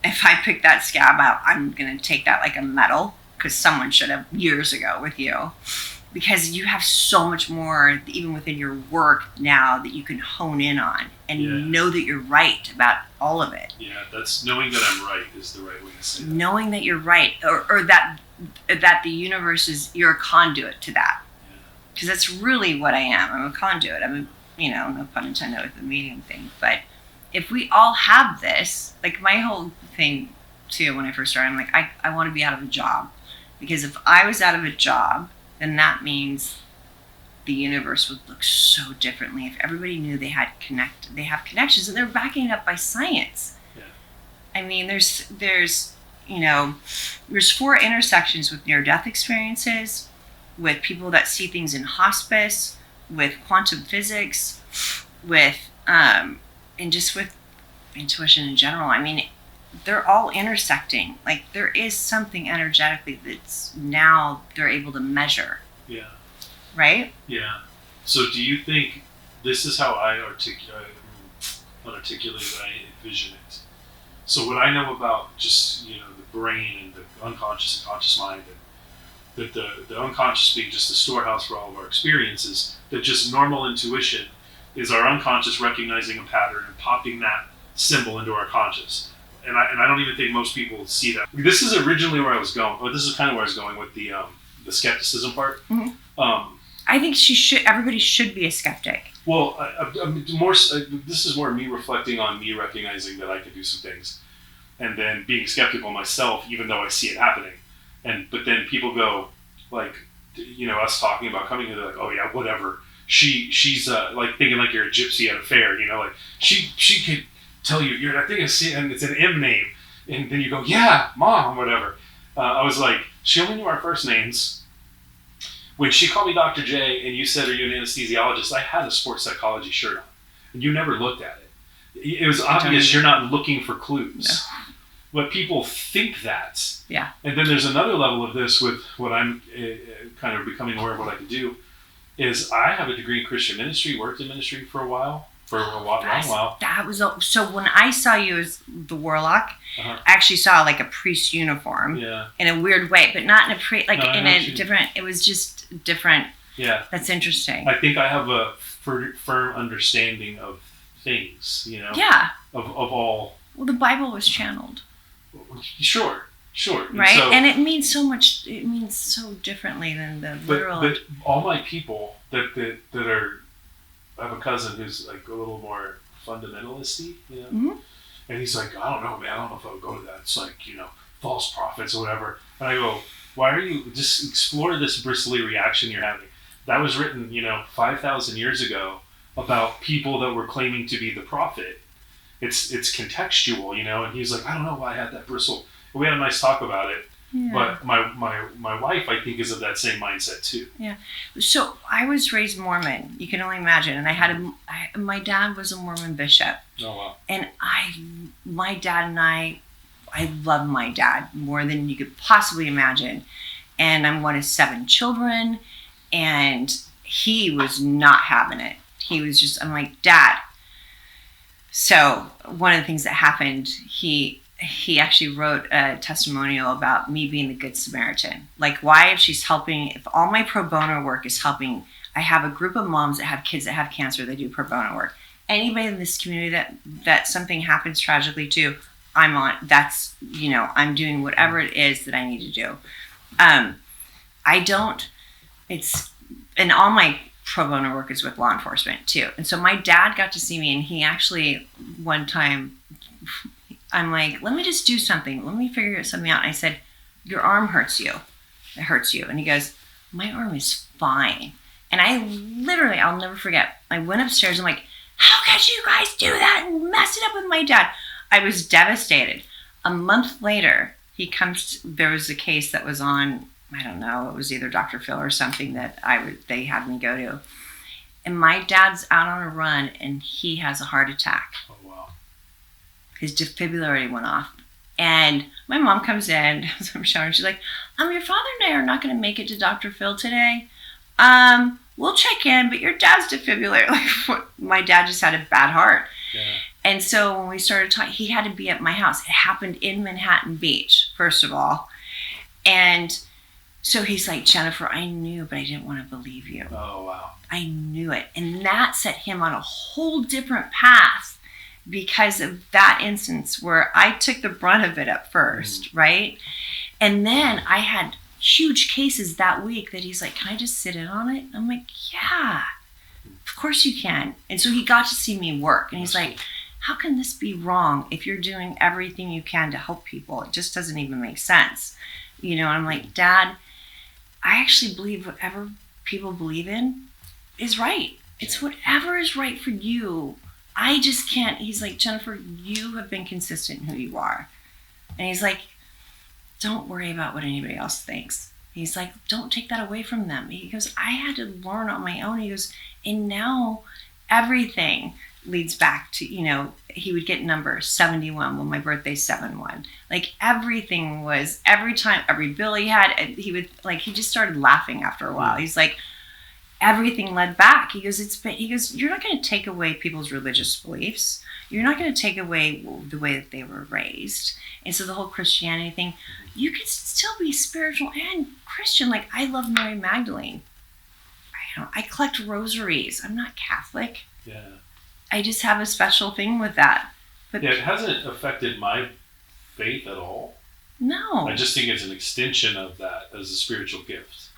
if I pick that scab out, I'm gonna take that like a medal because someone should have years ago with you. Because you have so much more, even within your work now, that you can hone in on and know that you're right about all of it. Yeah, that's knowing that I'm right is the right way to say that. Knowing that you're right, or that the universe is, you're a conduit to that. Because that's really what I am. I'm a conduit. I'm no pun intended with the medium thing. But if we all have this, my whole thing too, when I first started, I'm like, I want to be out of a job. Because if I was out of a job, then that means the universe would look so differently if everybody knew they have connections, and they're backing it up by science. Yeah. I mean, there's 4 intersections with near-death experiences, with people that see things in hospice, with quantum physics, with and just with intuition in general. I mean, they're all intersecting. There is something energetically that's now they're able to measure. Yeah. Right? Yeah. So do you think this is how I articulate it, I envision it? So what I know about just, the brain and the unconscious and conscious mind, that the unconscious being just a storehouse for all of our experiences, that just normal intuition is our unconscious recognizing a pattern and popping that symbol into our conscious. and I don't even think most people see that. This is originally where I was going. Or this is kind of where I was going with the skepticism part. Mm-hmm. I think everybody should be a skeptic. Well, this is more me reflecting on me recognizing that I can do some things, and then being skeptical myself, even though I see it happening. But then people go, like, us talking about coming here, they're like, oh yeah, whatever. She's like thinking like you're a gypsy at a fair, like she could tell you, I think it's an M name, and then you go, yeah, mom, whatever. I was like, she only knew our first names. When she called me Dr. J and you said, are you an anesthesiologist? I had a sports psychology shirt on, and you never looked at it. It was obvious you're not looking for clues. No. But people think that. Yeah. And then there's another level of this with what I'm kind of becoming aware of what I can do, is I have a degree in Christian ministry, worked in ministry for a while. Long while. That was so. When I saw you as the Warlock, I actually saw like a priest uniform. Yeah. In a weird way, but not in a different. It was just different. Yeah. That's interesting. I think I have a firm understanding of things. Yeah. Of all. Well, the Bible was channeled. Sure. Right, and it means so much. It means so differently than the literal. But all my people that are. I have a cousin who's like a little more fundamentalisty, Mm-hmm. And he's like, I don't know, man. I don't know if I would go to that. It's like, false prophets or whatever. And I go, why are you just explore this bristly reaction you're having? That was written, 5,000 years ago about people that were claiming to be the prophet. It's contextual, And he's like, I don't know why I had that bristle. And we had a nice talk about it. Yeah. But my wife, I think, is of that same mindset too. Yeah. So I was raised Mormon. You can only imagine. And I had my dad was a Mormon bishop. Oh wow. And my dad and I love my dad more than you could possibly imagine. And I'm one of 7 children, and he was not having it. He was just. I'm like, Dad. So one of the things that happened, he actually wrote a testimonial about me being the Good Samaritan. Like, why, if all my pro bono work is helping, I have a group of moms that have kids that have cancer that do pro bono work. Anybody in this community that something happens tragically to, I'm on. That's, I'm doing whatever it is that I need to do. And all my pro bono work is with law enforcement too. And so my dad got to see me, and he actually, one time, I'm like, let me just do something. Let me figure something out. And I said, your arm hurts you. It hurts you. And he goes, my arm is fine. And I'll never forget. I went upstairs. I'm like, how could you guys do that and mess it up with my dad? I was devastated. A month later, there was a case that was on, I don't know, it was either Dr. Phil or something that they had me go to. And my dad's out on a run, and he has a heart attack. Oh, wow. His defibrillator went off. And my mom comes in, as I'm showering, she's like, your father and I are not going to make it to Dr. Phil today. We'll check in, but your dad's defibrillator. Like, my dad just had a bad heart. Yeah. And so when we started talking, he had to be at my house. It happened in Manhattan Beach, first of all. And so he's like, Jennifer, I knew, but I didn't want to believe you. Oh, wow. I knew it. And that set him on a whole different path because of that instance where I took the brunt of it at first, right? And then I had huge cases that week that he's like, can I just sit in on it? I'm like, yeah, of course you can. And so he got to see me work. And he's like, how can this be wrong if you're doing everything you can to help people? It just doesn't even make sense. And I'm like, Dad, I actually believe whatever people believe in is right. It's whatever is right for you. I just can't. He's like, Jennifer, you have been consistent in who you are. And he's like, don't worry about what anybody else thinks. He's like, don't take that away from them. He goes, I had to learn on my own. He goes, and now everything leads back to, he would get numbers 71. Well, my birthday's 7-1. Like everything was, every bill he had, he just started laughing after a while. He's like, everything led back. He goes, you're not going to take away people's religious beliefs. You're not going to take away the way that they were raised. And so the whole Christianity thing, you can still be spiritual and Christian. Like, I love Mary Magdalene. I collect rosaries. I'm not Catholic. Yeah. I just have a special thing with that. But it hasn't affected my faith at all. No. I just think it's an extension of that as a spiritual gift.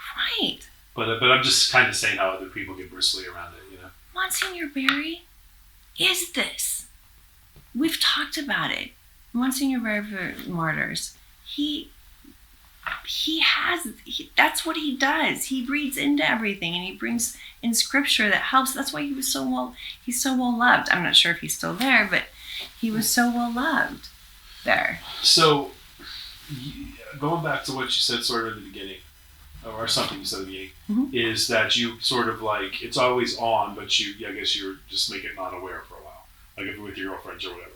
Right. But I'm just kind of saying how other people get bristly around it, Monsignor Barry is this. We've talked about it. Monsignor Barry for Martyrs. That's what he does. He reads into everything and he brings in scripture that helps. That's why he's so well loved. I'm not sure if he's still there, but he was so well loved there. So, going back to what you said sort of at the beginning, or something you said at the beginning, mm-hmm. is that you sort of like, it's always on, but I guess you're just make it not aware for a while, like if you're with your girlfriends or whatever.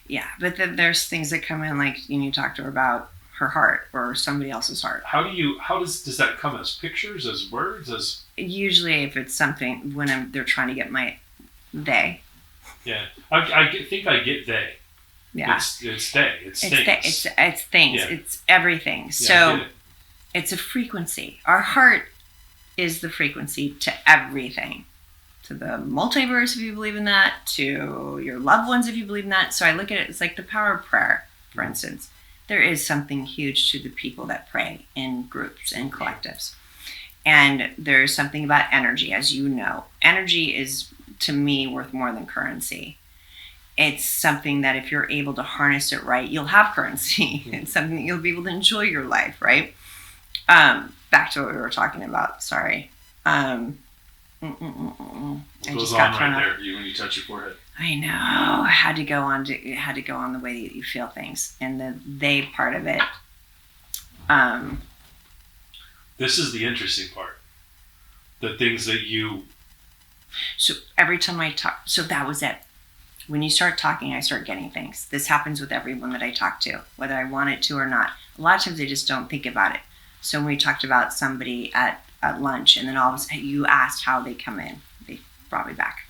Yeah, but then there's things that come in, like you talk to her about her heart or somebody else's heart. How does that come as pictures, as words, as? Usually if it's something when they're trying to get they. Yeah, I think I get they. Yeah. It's they. It's things. It's things. Yeah. It's everything. Yeah, so it's a frequency. Our heart is the frequency to everything. To the multiverse, if you believe in that. To your loved ones, if you believe in that. So I look at it, it's like the power of prayer, for instance. There is something huge to the people that pray in groups and collectives. And there's something about energy, as you know. Energy is, to me, worth more than currency. It's something that if you're able to harness it right, you'll have currency. It's something that you'll be able to enjoy your life, right? Back to what we were talking about. Sorry. What goes on right there when you touch your forehead? I know. I had to go on the way that you feel things, and the they part of it. This is the interesting part. The things that you. So every time I talk, so that was it. When you start talking, I start getting things. This happens with everyone that I talk to, whether I want it to or not. A lot of times I just don't think about it. So when we talked about somebody at lunch, and then all of a sudden you asked how they come in, they brought me back.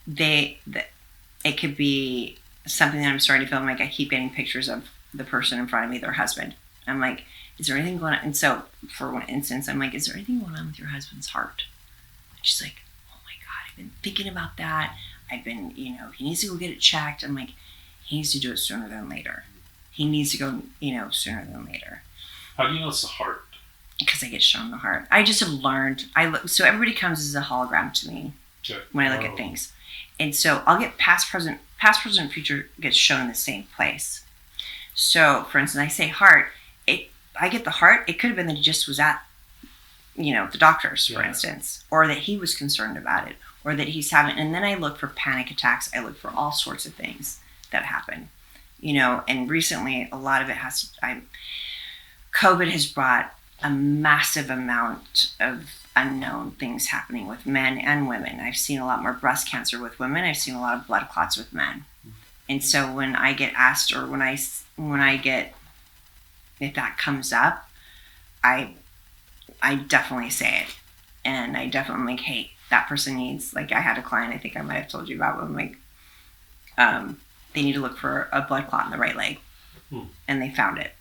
It could be something that I'm starting to feel like I keep getting pictures of the person in front of me, their husband. I'm like, is there anything going on? And so for one instance, I'm like, is there anything going on with your husband's heart? And she's like, oh my God, I've been thinking about that. I've been, he needs to go get it checked. I'm like, he needs to do it sooner than later. He needs to go, sooner than later. How do you know it's the heart? Because I get shown the heart. I just have learned. So everybody comes as a hologram to me when I look at things. And so I'll get past, present, future gets shown in the same place. So, for instance, I say heart. I get the heart. It could have been that he just was at, the doctor's, for instance, or that he was concerned about it, or that he's having. And then I look for panic attacks. I look for all sorts of things that happen, And recently, a lot of it COVID has brought a massive amount of unknown things happening with men and women. I've seen a lot more breast cancer with women. I've seen a lot of blood clots with men. And so when I get asked, or when I get, if that comes up, I definitely say it. And I definitely like, hey, that person needs, like I had a client I think I might have told you about, but I'm like, they need to look for a blood clot in the right leg. And they found it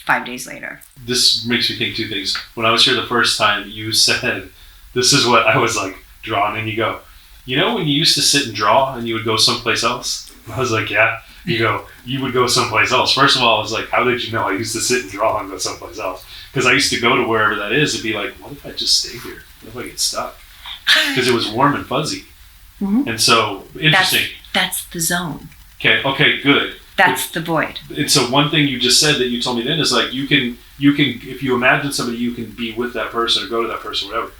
5 days later. This makes me think two things. When I was here the first time, you said, this is what I was like, drawing, and you go, when you used to sit and draw and you would go someplace else? I was like, yeah. You go, you would go someplace else. First of all, I was like, how did you know I used to sit and draw and go someplace else? Because I used to go to wherever that is and be like, what if I just stay here? What if I get stuck? Because it was warm and fuzzy. Mm-hmm. And so, interesting. That's the zone. Okay, good. That's the void. And so one thing you just said that you told me then is like, you can, if you imagine somebody, you can be with that person or go to that person, whatever.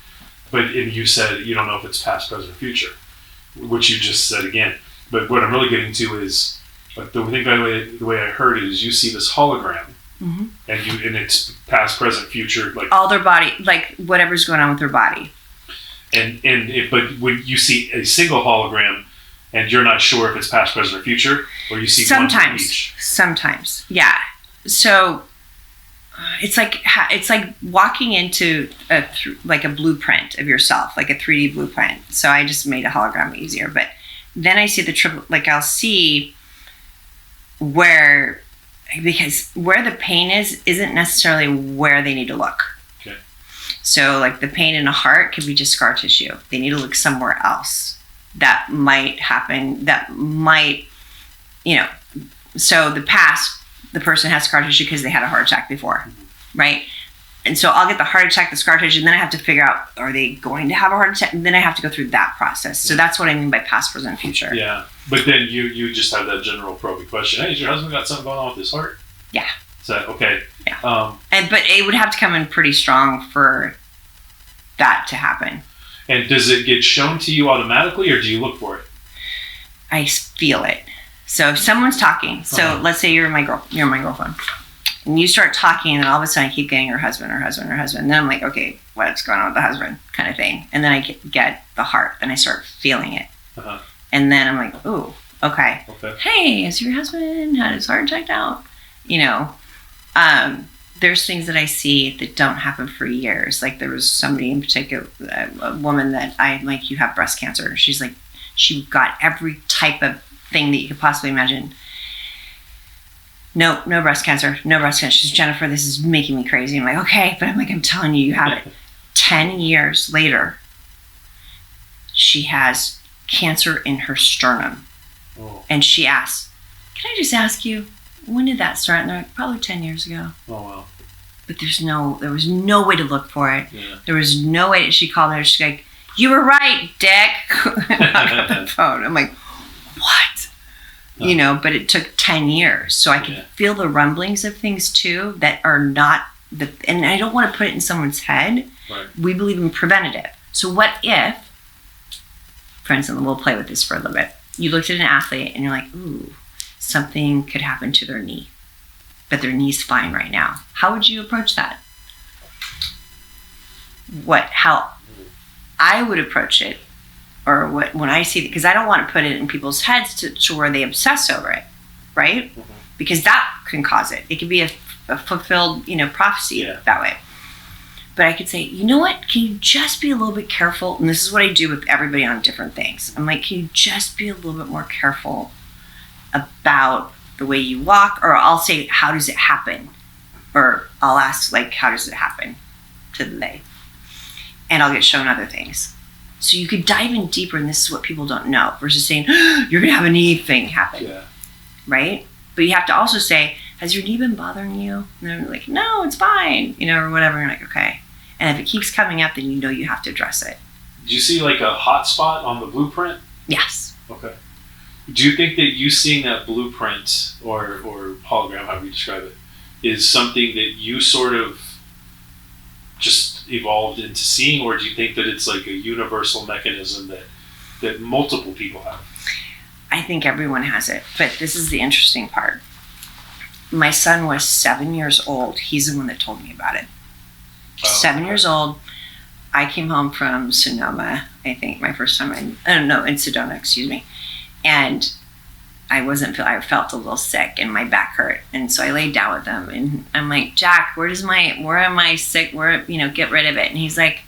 But you said you don't know if it's past, present, or future, which you just said again. But what I'm really getting to is, like, the way I heard it is you see this hologram, mm-hmm. and it's past, present, future, like all their body, like whatever's going on with their body. But when you see a single hologram, and you're not sure if it's past, present, or future, or you see one from each. Sometimes, yeah. So it's like walking into a blueprint of yourself, like a 3D blueprint. So I just made a hologram easier, but then I see the triple. Like I'll see because where the pain isn't necessarily where they need to look. Okay. So like the pain in a heart could be just scar tissue. They need to look somewhere else. That might happen, that might, So the past, the person has scar tissue because they had a heart attack before, right? And so I'll get the heart attack, the scar tissue, and then I have to figure out, are they going to have a heart attack? And then I have to go through that process. So that's what I mean by past, present, future. Yeah. But then you just have that general probing question. Hey, has your husband got something going on with his heart? Yeah. So, okay. Yeah. But it would have to come in pretty strong for that to happen. And does it get shown to you automatically, or do you look for it? I feel it. So if someone's talking, so let's say you're my girlfriend, and you start talking, and all of a sudden I keep getting her husband. And then I'm like, okay, what's going on with the husband, kind of thing. And then I get the heart, and I start feeling it. And then I'm like, ooh, okay. Hey, is your husband had his heart checked out? You know, there's things that I see that don't happen for years. Like there was somebody in particular, a woman that I'm like, you have breast cancer. She's like, she got every type of thing that you could possibly imagine. No breast cancer. She's, Jennifer, this is making me crazy. I'm like, okay, but I'm telling you, you have it. 10 years later, she has cancer in her sternum. Oh. And she asks, can I just ask you, when did that start? And they're like, probably 10 years ago. Oh, wow. But there was no way to look for it. Yeah. There was no way. She called her. She's like, you were right, Dick. And hung up the phone. I'm like, what? You know, but it took 10 years. So I could feel the rumblings of things too that are not, and I don't want to put it in someone's head. Right. We believe in preventative. So what if, for instance, we'll play with this for a little bit. You looked at an athlete and you're like, ooh, something could happen to their knee, but their knee's fine right now. How would you approach that? How I would approach it, or when I see it, because I don't want to put it in people's heads to where they obsess over it, right? Mm-hmm. Because that can cause it. It could be a fulfilled, prophecy that way. But I could say, you know what? Can you just be a little bit careful? And this is what I do with everybody on different things. I'm like, can you just be a little bit more careful about the way you walk? Or I'll say, how does it happen? Or I'll ask, like, how does it happen to the day? And I'll get shown other things. So you could dive in deeper, and this is what people don't know, versus saying, you're going to have a knee thing happen. Yeah. Right? But you have to also say, has your knee been bothering you? And they're like, no, it's fine, or whatever. And you're like, okay. And if it keeps coming up, then you have to address it. Do you see like a hot spot on the blueprint? Yes. Okay. Do you think that you seeing that blueprint or hologram, however you describe it, is something that you sort of just evolved into seeing, or do you think that it's like a universal mechanism that multiple people have? I think everyone has it, but this is the interesting part. My son was 7 years old. He's the one that told me about it. 7 years old. I came home from Sonoma, I think, my first time in Sedona, excuse me. And I felt a little sick and my back hurt. And so I laid down with him and I'm like, Jack, where am I sick? Get rid of it. And he's like,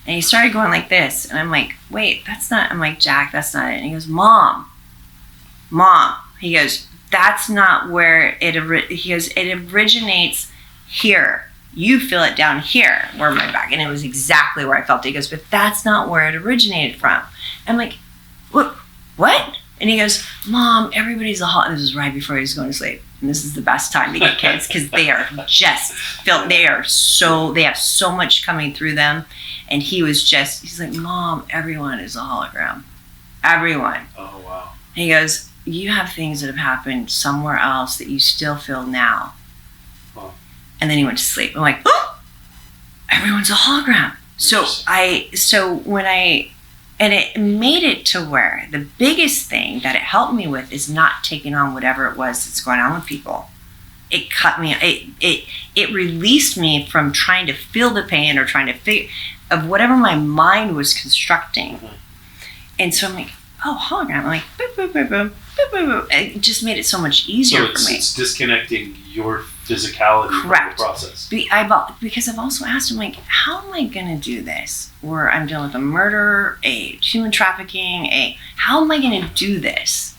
and he started going like this. And I'm like, wait, I'm like, Jack, that's not it. And he goes, Mom. He goes, that's not where it originates here. You feel it down here where my back, and it was exactly where I felt it. He goes, but that's not where it originated from. I'm like, what? And he goes, Mom, everybody's and this was right before he was going to sleep. And this is the best time to get kids because they are just they have so much coming through them. And he's like, Mom, everyone is a hologram. Everyone. Oh, wow. And he goes, you have things that have happened somewhere else that you still feel now. Wow. And then he went to sleep. I'm like, oh, everyone's a hologram. And it made it to where the biggest thing that it helped me with is not taking on whatever it was that's going on with people. It cut me, it released me from trying to feel the pain or trying to figure of whatever my mind was constructing. Mm-hmm. And so I'm like, oh, hologram. I'm like, boop, boop, boop, boop, boop, boop, boop. It just made it so much easier for me. It's disconnecting your physicality from the process. Because I've also asked him, like, how am I going to do this? Where I'm dealing with a murder, a human trafficking, how am I going to do this?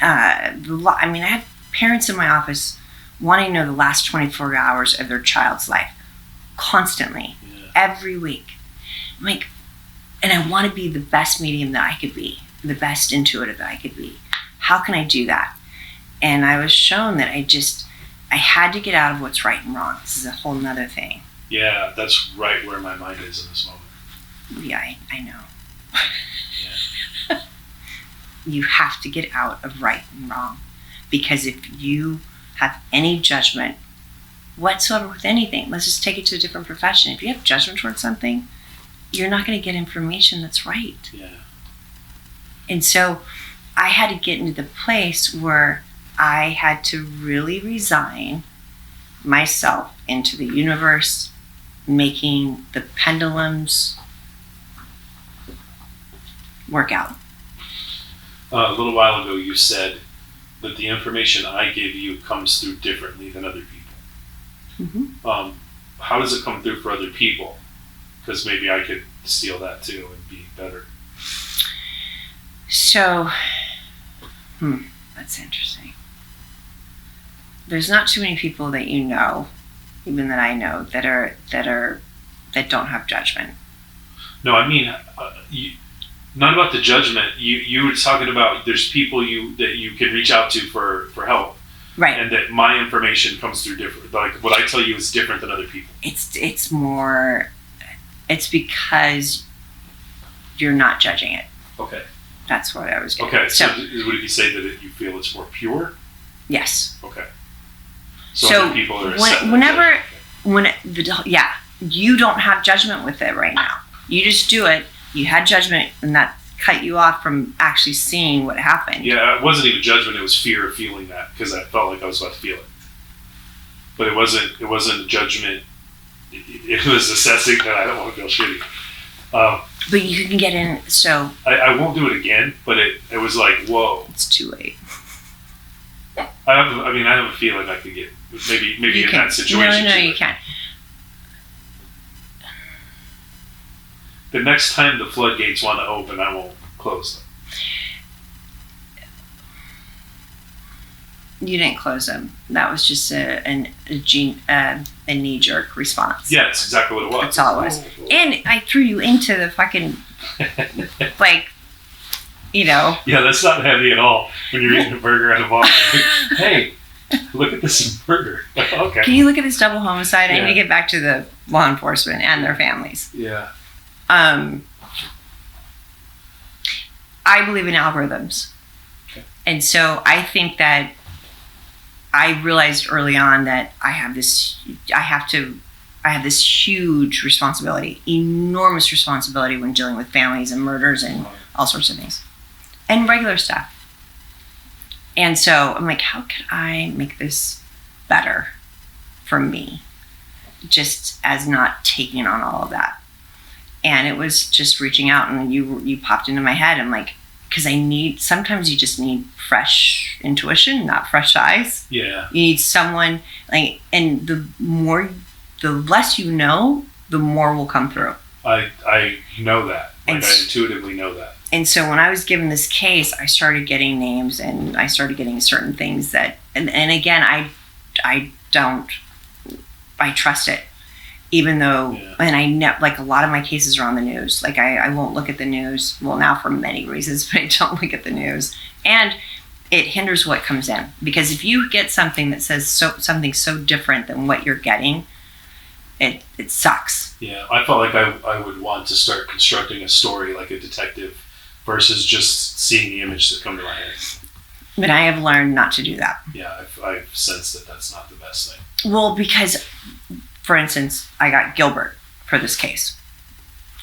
I have parents in my office wanting to know the last 24 hours of their child's life constantly, every week. I'm like, and I want to be the best medium that I could be, the best intuitive that I could be. How can I do that? And I was shown that I had to get out of what's right and wrong. This is a whole nother thing. Yeah, that's right where my mind is in this moment. Yeah, I know. Yeah. You have to get out of right and wrong. Because if you have any judgment whatsoever with anything, let's just take it to a different profession. If you have judgment towards something, you're not going to get information that's right. Yeah. And so I had to get into the place where I had to really resign myself into the universe, making the pendulums work out. A little while ago, you said that the information I give you comes through differently than other people. Mm-hmm. How does it come through for other people? Because maybe I could steal that too and be better. So, that's interesting. There's not too many people that you know, even that I know, that don't have judgment. No, I mean, not about the judgment. You were talking about there's people that you can reach out to for help, right? And that my information comes through different. Like what I tell you is different than other people. It's more. It's because you're not judging it. Okay. That's what I was getting. Okay, so would you say that you feel it's more pure? Yes. Okay. So other people are you don't have judgment with it right now. You just do it. You had judgment, and that cut you off from actually seeing what happened. Yeah, it wasn't even judgment. It was fear of feeling that because I felt like I was about to feel it. But it wasn't judgment. It was assessing that I don't want to feel shitty. But you can get in. So I won't do it again. But it was like, whoa. It's too late. I have a feeling I could get maybe in that situation. No, you can't. The next time the floodgates want to open, I won't close them. You didn't close them. That was just a knee-jerk response. Yeah, that's exactly what it was. That's all it was. And I threw you into the fucking, like, you know. Yeah, that's not heavy at all when you're eating a burger at a bar. Like, hey, look at this burger. Okay. Can you look at this double homicide? I need to get back to the law enforcement and their families. Yeah. I believe in algorithms. Okay. And so I think that I realized early on that I have this huge responsibility, enormous responsibility when dealing with families and murders and all sorts of things and regular stuff. And so I'm like, how could I make this better for me? Just as not taking on all of that. And it was just reaching out, and you popped into my head. I'm like, because sometimes you just need fresh intuition, not fresh eyes. Yeah. You need someone, like, and the less you know, the more will come through. I know that. I intuitively know that. And so when I was given this case, I started getting names, and I started getting certain things that, and again, I trust it. Even though, and I know, like, a lot of my cases are on the news. Like, I won't look at the news. Well, now for many reasons, but I don't look at the news. And it hinders what comes in. Because if you get something that says something so different than what you're getting, it sucks. Yeah, I felt like I would want to start constructing a story like a detective versus just seeing the image that come to my head. But I have learned not to do that. Yeah, I've sensed that that's not the best thing. Well, because, for instance, I got Gilbert for this case.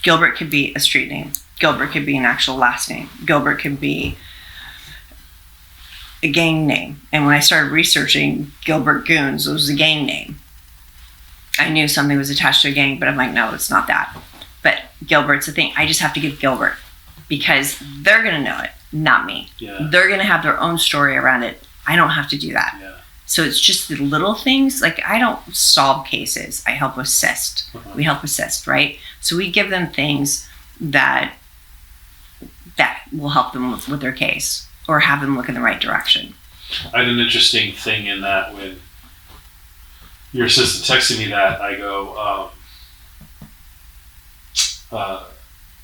Gilbert could be a street name. Gilbert could be an actual last name. Gilbert could be a gang name. And when I started researching Gilbert Goons, it was a gang name. I knew something was attached to a gang, but I'm like, no, it's not that. But Gilbert's a thing. I just have to give Gilbert because they're going to know it, not me. Yeah. They're going to have their own story around it. I don't have to do that. Yeah. So it's just the little things. Like, I don't solve cases. I help assist. Uh-huh. We help assist, right? So we give them things that will help them with their case or have them look in the right direction. I had an interesting thing in that when your assistant texted me that, I go,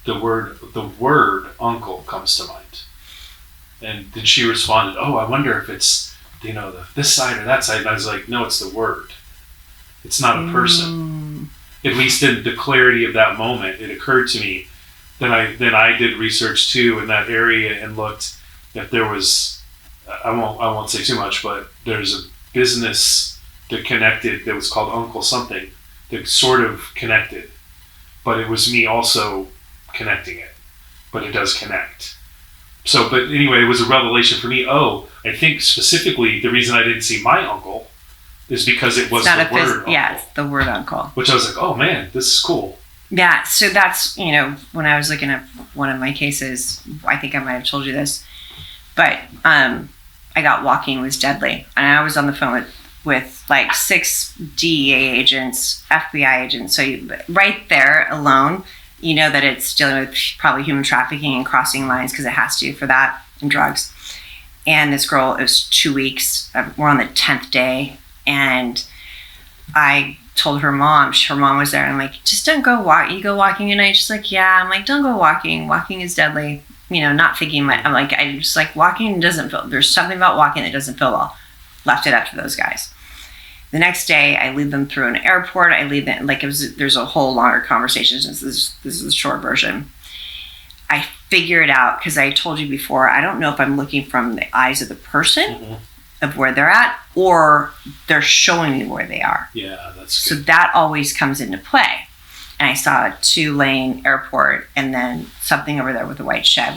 the word uncle comes to mind. And then she responded, oh, I wonder if it's this side or that side. And I was like, no, it's the word. It's not a person. At least in the clarity of that moment, it occurred to me. Then I did research too in that area and looked if there was, I won't say too much, but there's a business that connected that was called Uncle Something that sort of connected, but it was me also connecting it, but it does connect. So, but anyway, it was a revelation for me. Oh, I think specifically the reason I didn't see my uncle is because it was the word uncle. Yeah, it's the word uncle. Which I was like, oh man, this is cool. Yeah, so that's, when I was looking at one of my cases, I think I might have told you this, but I got walking was deadly. And I was on the phone with like 6 DEA agents, FBI agents. So right there alone, you know that it's dealing with probably human trafficking and crossing lines because it has to for that and drugs. And this girl, it was 2 weeks. We're on the 10th day. And I told her mom was there. And I'm like, just don't go walk. You go walking tonight? She's like, yeah. I'm like, don't go walking. Walking is deadly. Not thinking, I'm like, I just like walking doesn't feel, there's something about walking that doesn't feel well. Left it up to those guys. The next day, I lead them through an airport. I lead them, there's a whole longer conversation. This is the short version. I figure it out because I told you before, I don't know if I'm looking from the eyes of the person of where they're at or they're showing me where they are. Yeah, that's good. So good. that always comes into play. And I saw a 2-lane airport and then something over there with a white shed.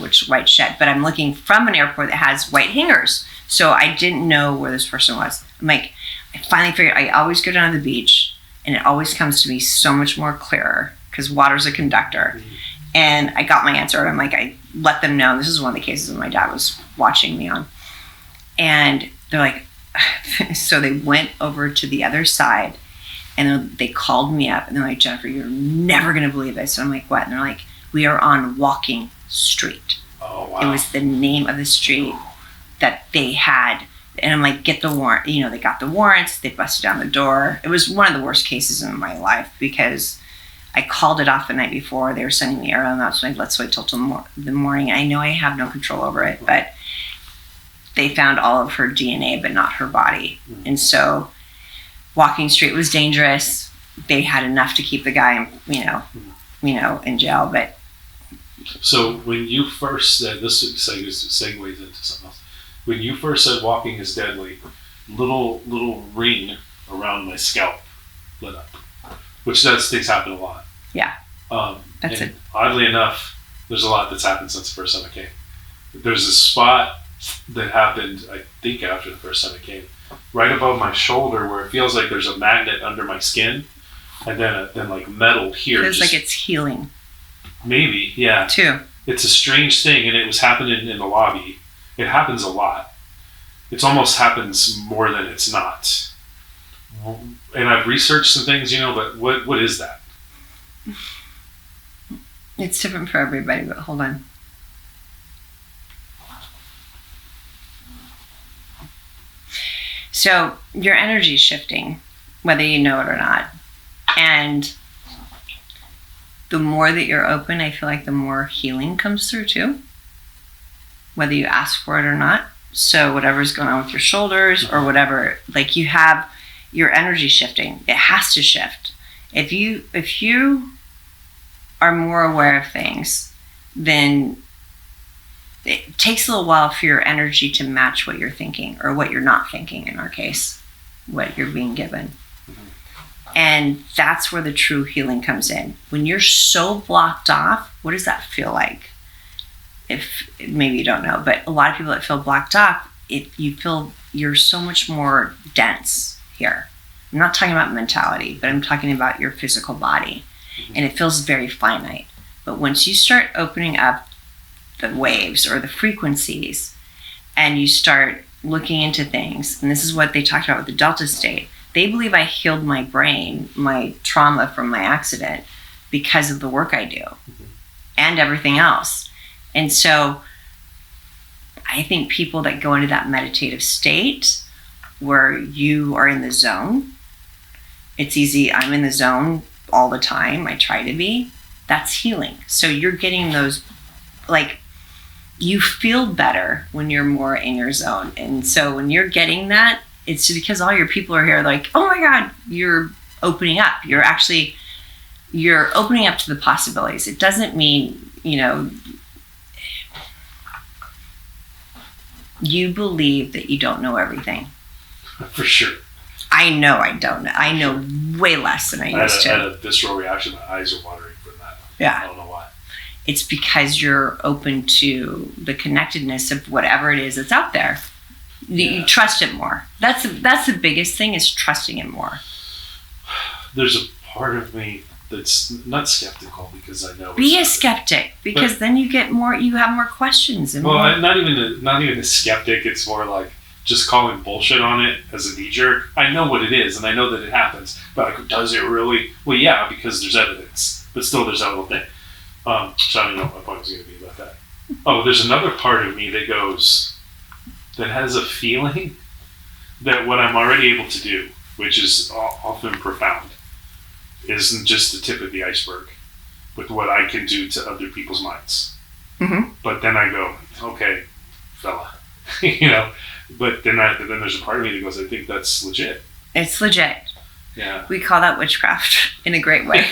But I'm looking from an airport that has white hangers. So I didn't know where this person was. I'm like, I finally figured, I always go down to the beach and it always comes to me so much more clearer because water's a conductor. And I got my answer. I'm like, I let them know. This is one of the cases that my dad was watching me on. And they're like, so they went over to the other side and they called me up and they're like, Jennifer, you're never going to believe this. So I'm like, what? And they're like, we are on Walking Street. Oh, wow. It was the name of the street that they had. And I'm like, get the warrant. They got the warrants. They busted down the door. It was one of the worst cases in my life because I called it off the night before. They were sending me arrow, and that's when let's wait till the morning. I know I have no control over it, but they found all of her DNA, but not her body. And so Walking Street was dangerous. They had enough to keep the guy, in jail. But so when you first said this, segues into something else. When you first said walking is deadly, little ring around my scalp lit up, which does things happen a lot. Yeah, that's it. Oddly enough, there's a lot that's happened since the first time I came. There's a spot that happened, I think, after the first time I came, right above my shoulder, where it feels like there's a magnet under my skin, and then like metal here. Feels like it's healing. Maybe, yeah. Too. It's a strange thing, and it was happening in the lobby. It happens a lot. It almost happens more than it's not. And I've researched some things, but what is that? It's different for everybody, but hold on. So your energy is shifting, whether you know it or not. And the more that you're open, I feel like the more healing comes through too, whether you ask for it or not. So whatever's going on with your shoulders or whatever, like you have your energy shifting. It has to shift. If you are more aware of things, then it takes a little while for your energy to match what you're thinking or what you're not thinking, in our case, what you're being given. And that's where the true healing comes in. When you're so blocked off, what does that feel like? If maybe you don't know, but a lot of people that feel blocked off, you feel you're so much more dense here. I'm not talking about mentality, but I'm talking about your physical body. And it feels very finite. But once you start opening up the waves or the frequencies and you start looking into things, and this is what they talked about with the Delta state, they believe I healed my brain, my trauma from my accident because of the work I do and everything else. And so I think people that go into that meditative state where you are in the zone, it's easy. I'm in the zone all the time. I try to be. That's healing. So you're getting those, like, you feel better when you're more in your zone. And so when you're getting that, it's because all your people are here like, oh my God, you're opening up. You're opening up to the possibilities. It doesn't mean, you believe that you don't know everything. For sure. I know I don't know. I know way less than I used to. I had a visceral reaction. My eyes are watering from that. Yeah. I don't know why. It's because you're open to the connectedness of whatever it is that's out there. You trust it more. That's the biggest thing, is trusting it more. There's a part of me that's not skeptical, because I know. Be a skeptic, because then you have more questions. And I'm not even a skeptic. It's more like just calling bullshit on it as a knee jerk. I know what it is, and I know that it happens. But like, does it really? Well, yeah, because there's evidence. But still, there's that little thing. So I don't know what my point was going to be about that. Oh, there's another part of me that has a feeling that what I'm already able to do, which is often profound, isn't just the tip of the iceberg with what I can do to other people's minds. Mm-hmm. But then I go, okay, fella, but then there's a part of me that goes, I think that's legit. It's legit. Yeah. We call that witchcraft in a great way.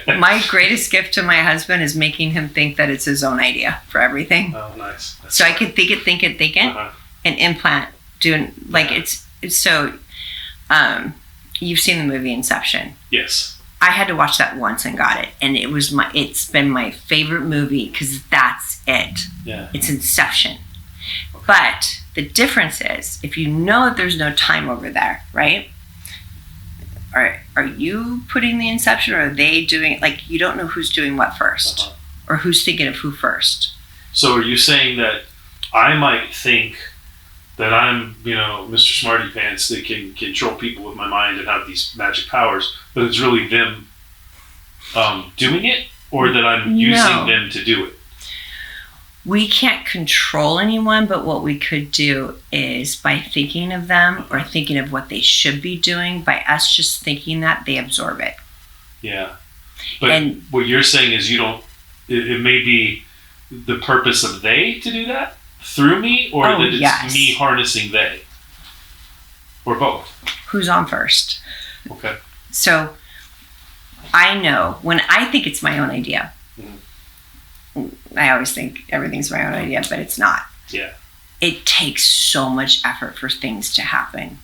My greatest gift to my husband is making him think that it's his own idea for everything. Oh, nice. That's so I can think it, uh-huh. and implant. It's so. You've seen the movie Inception. Yes. I had to watch that once and got it, and it's been my favorite movie because that's it. Yeah. It's Inception. Okay. But the difference is, if you know that there's no time over there, right? Are you putting the inception, or are they doing it? Like, you don't know who's doing what first, uh-huh. or who's thinking of who first. So are you saying that I might think that I'm, Mr. Smarty Pants that can control people with my mind and have these magic powers, but it's really them doing it, or that I'm using them to do it? We can't control anyone, but what we could do is, by thinking of them or thinking of what they should be doing, by us just thinking that, they absorb it. Yeah. But what you're saying is it may be the purpose of they to do that through me, or that it's me harnessing they? Or both? Who's on first? Okay. So I know when I think it's my own idea. Mm-hmm. I always think everything's my own idea, but it's not. Yeah. It takes so much effort for things to happen,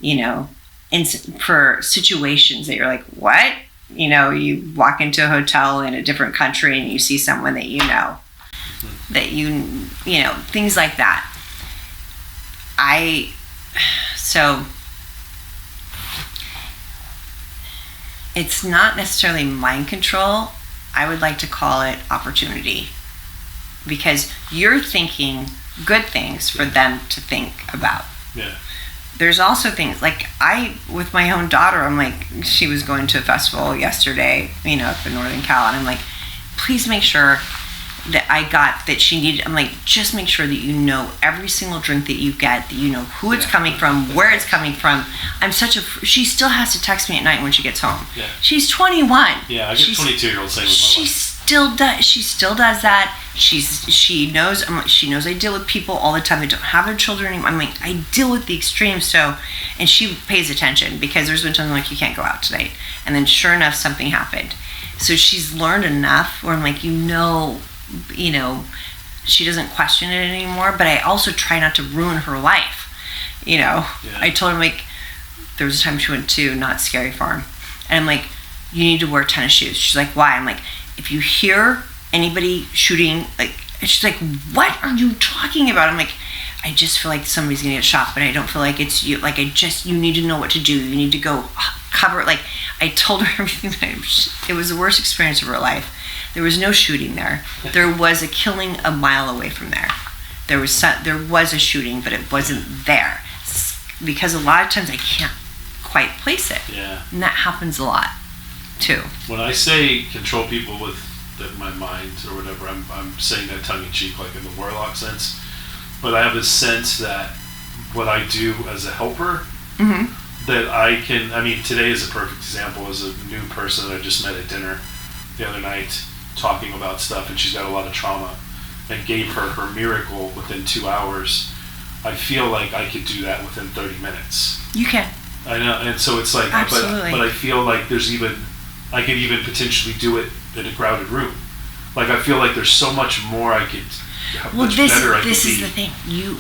and for situations that you're like, what? You walk into a hotel in a different country and you see someone that that things like that. So it's not necessarily mind control. I would like to call it opportunity, because you're thinking good things for them to think about. Yeah. There's also things like with my own daughter, I'm like, she was going to a festival yesterday, up in Northern Cal, and I'm like, please make sure that that she needed. I'm like, just make sure that you know every single drink that you get, that you know who it's coming from, where it's coming from. She still has to text me at night when she gets home. Yeah. She's 21. Yeah, I get 22-year-olds saying with my wife. She still does that. She knows I deal with people all the time that don't have their children anymore. I'm like, I deal with the extremes. So, and she pays attention, because there's been times I'm like, you can't go out tonight. And then sure enough, something happened. So she's learned enough where I'm like, she doesn't question it anymore, but I also try not to ruin her life. Yeah. I told her, like, there was a time she went to Not Scary Farm, and I'm like, you need to wear tennis shoes. She's like, why? I'm like, if you hear anybody shooting, like, and she's like, what are you talking about? I'm like, I just feel like somebody's gonna get shot, but I don't feel like it's you. Like, you need to know what to do. You need to go cover it. Like, I told her everything. It was the worst experience of her life. There was no shooting there. There was a killing a mile away from there. There was a shooting, but it wasn't there, because a lot of times I can't quite place it. Yeah. And that happens a lot too. When I say control people with my mind or whatever, I'm saying that tongue in cheek, like in the Warlock sense. But I have a sense that what I do as a helper, mm-hmm. that I can. Today is a perfect example. As a new person that I just met at dinner the other night, talking about stuff, and she's got a lot of trauma, and gave her miracle within 2 hours, I feel like I could do that within 30 minutes. You can. I know, and so it's like, Absolutely. but I feel like I could even potentially do it in a crowded room. Like, I feel like there's so much more I could, this is the thing. You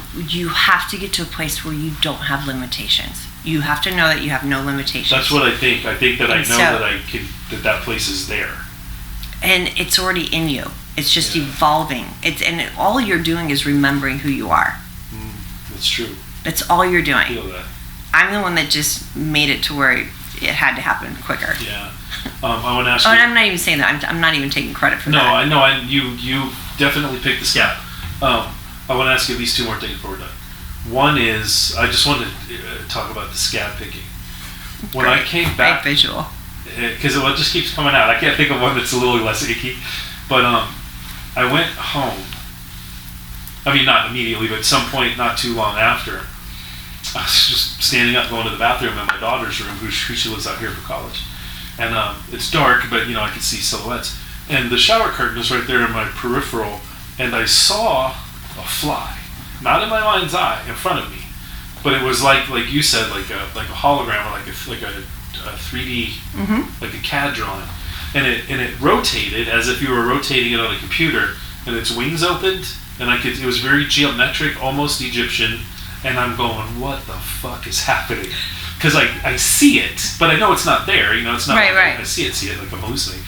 have to get to a place where you don't have limitations. You have to know that you have no limitations. That's what I think. I think that I know that I can, that place is there. And it's already in you. It's just evolving. And all you're doing is remembering who you are. That's true. That's all you're doing. I feel that. I'm the one that just made it to where it had to happen quicker. Yeah. I want to ask you. And I'm not even saying that. I'm not even taking credit for that. No, I know. You definitely picked the scab. I want to ask you at least two more things before we're done. One is, I just wanted to talk about the scab picking. When I came back, great visual, because it just keeps coming out. I can't think of one that's a little less icky. But I went home. I mean, not immediately, but at some point not too long after. I was just standing up, going to the bathroom in my daughter's room, who she lives out here for college. And it's dark, but I could see silhouettes. And the shower curtain is right there in my peripheral, and I saw a fly, not in my mind's eye, in front of me, but it was like you said, like a hologram, or like a 3D, like a CAD drawing, and it rotated as if you were rotating it on a computer, and its wings opened, and it was very geometric, almost Egyptian. And I'm going, what the fuck is happening? Because I see it, but I know it's not there. It's not. Right. I see it like I'm hallucinating.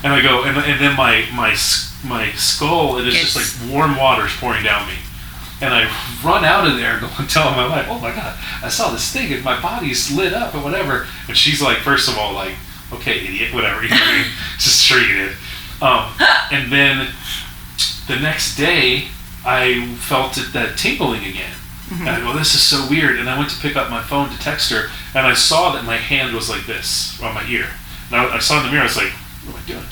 And I go, and then my skull, and it's just like warm water's pouring down me. And I run out of there, going, telling my wife, oh my God, I saw this thing, and my body's lit up, or whatever. And she's like, first of all, like, okay, idiot, whatever. Just sure you did. And then the next day, I felt that tingling again. And I go, this is so weird. And I went to pick up my phone to text her, and I saw that my hand was like this on my ear. And I saw in the mirror, I was like, what am I doing?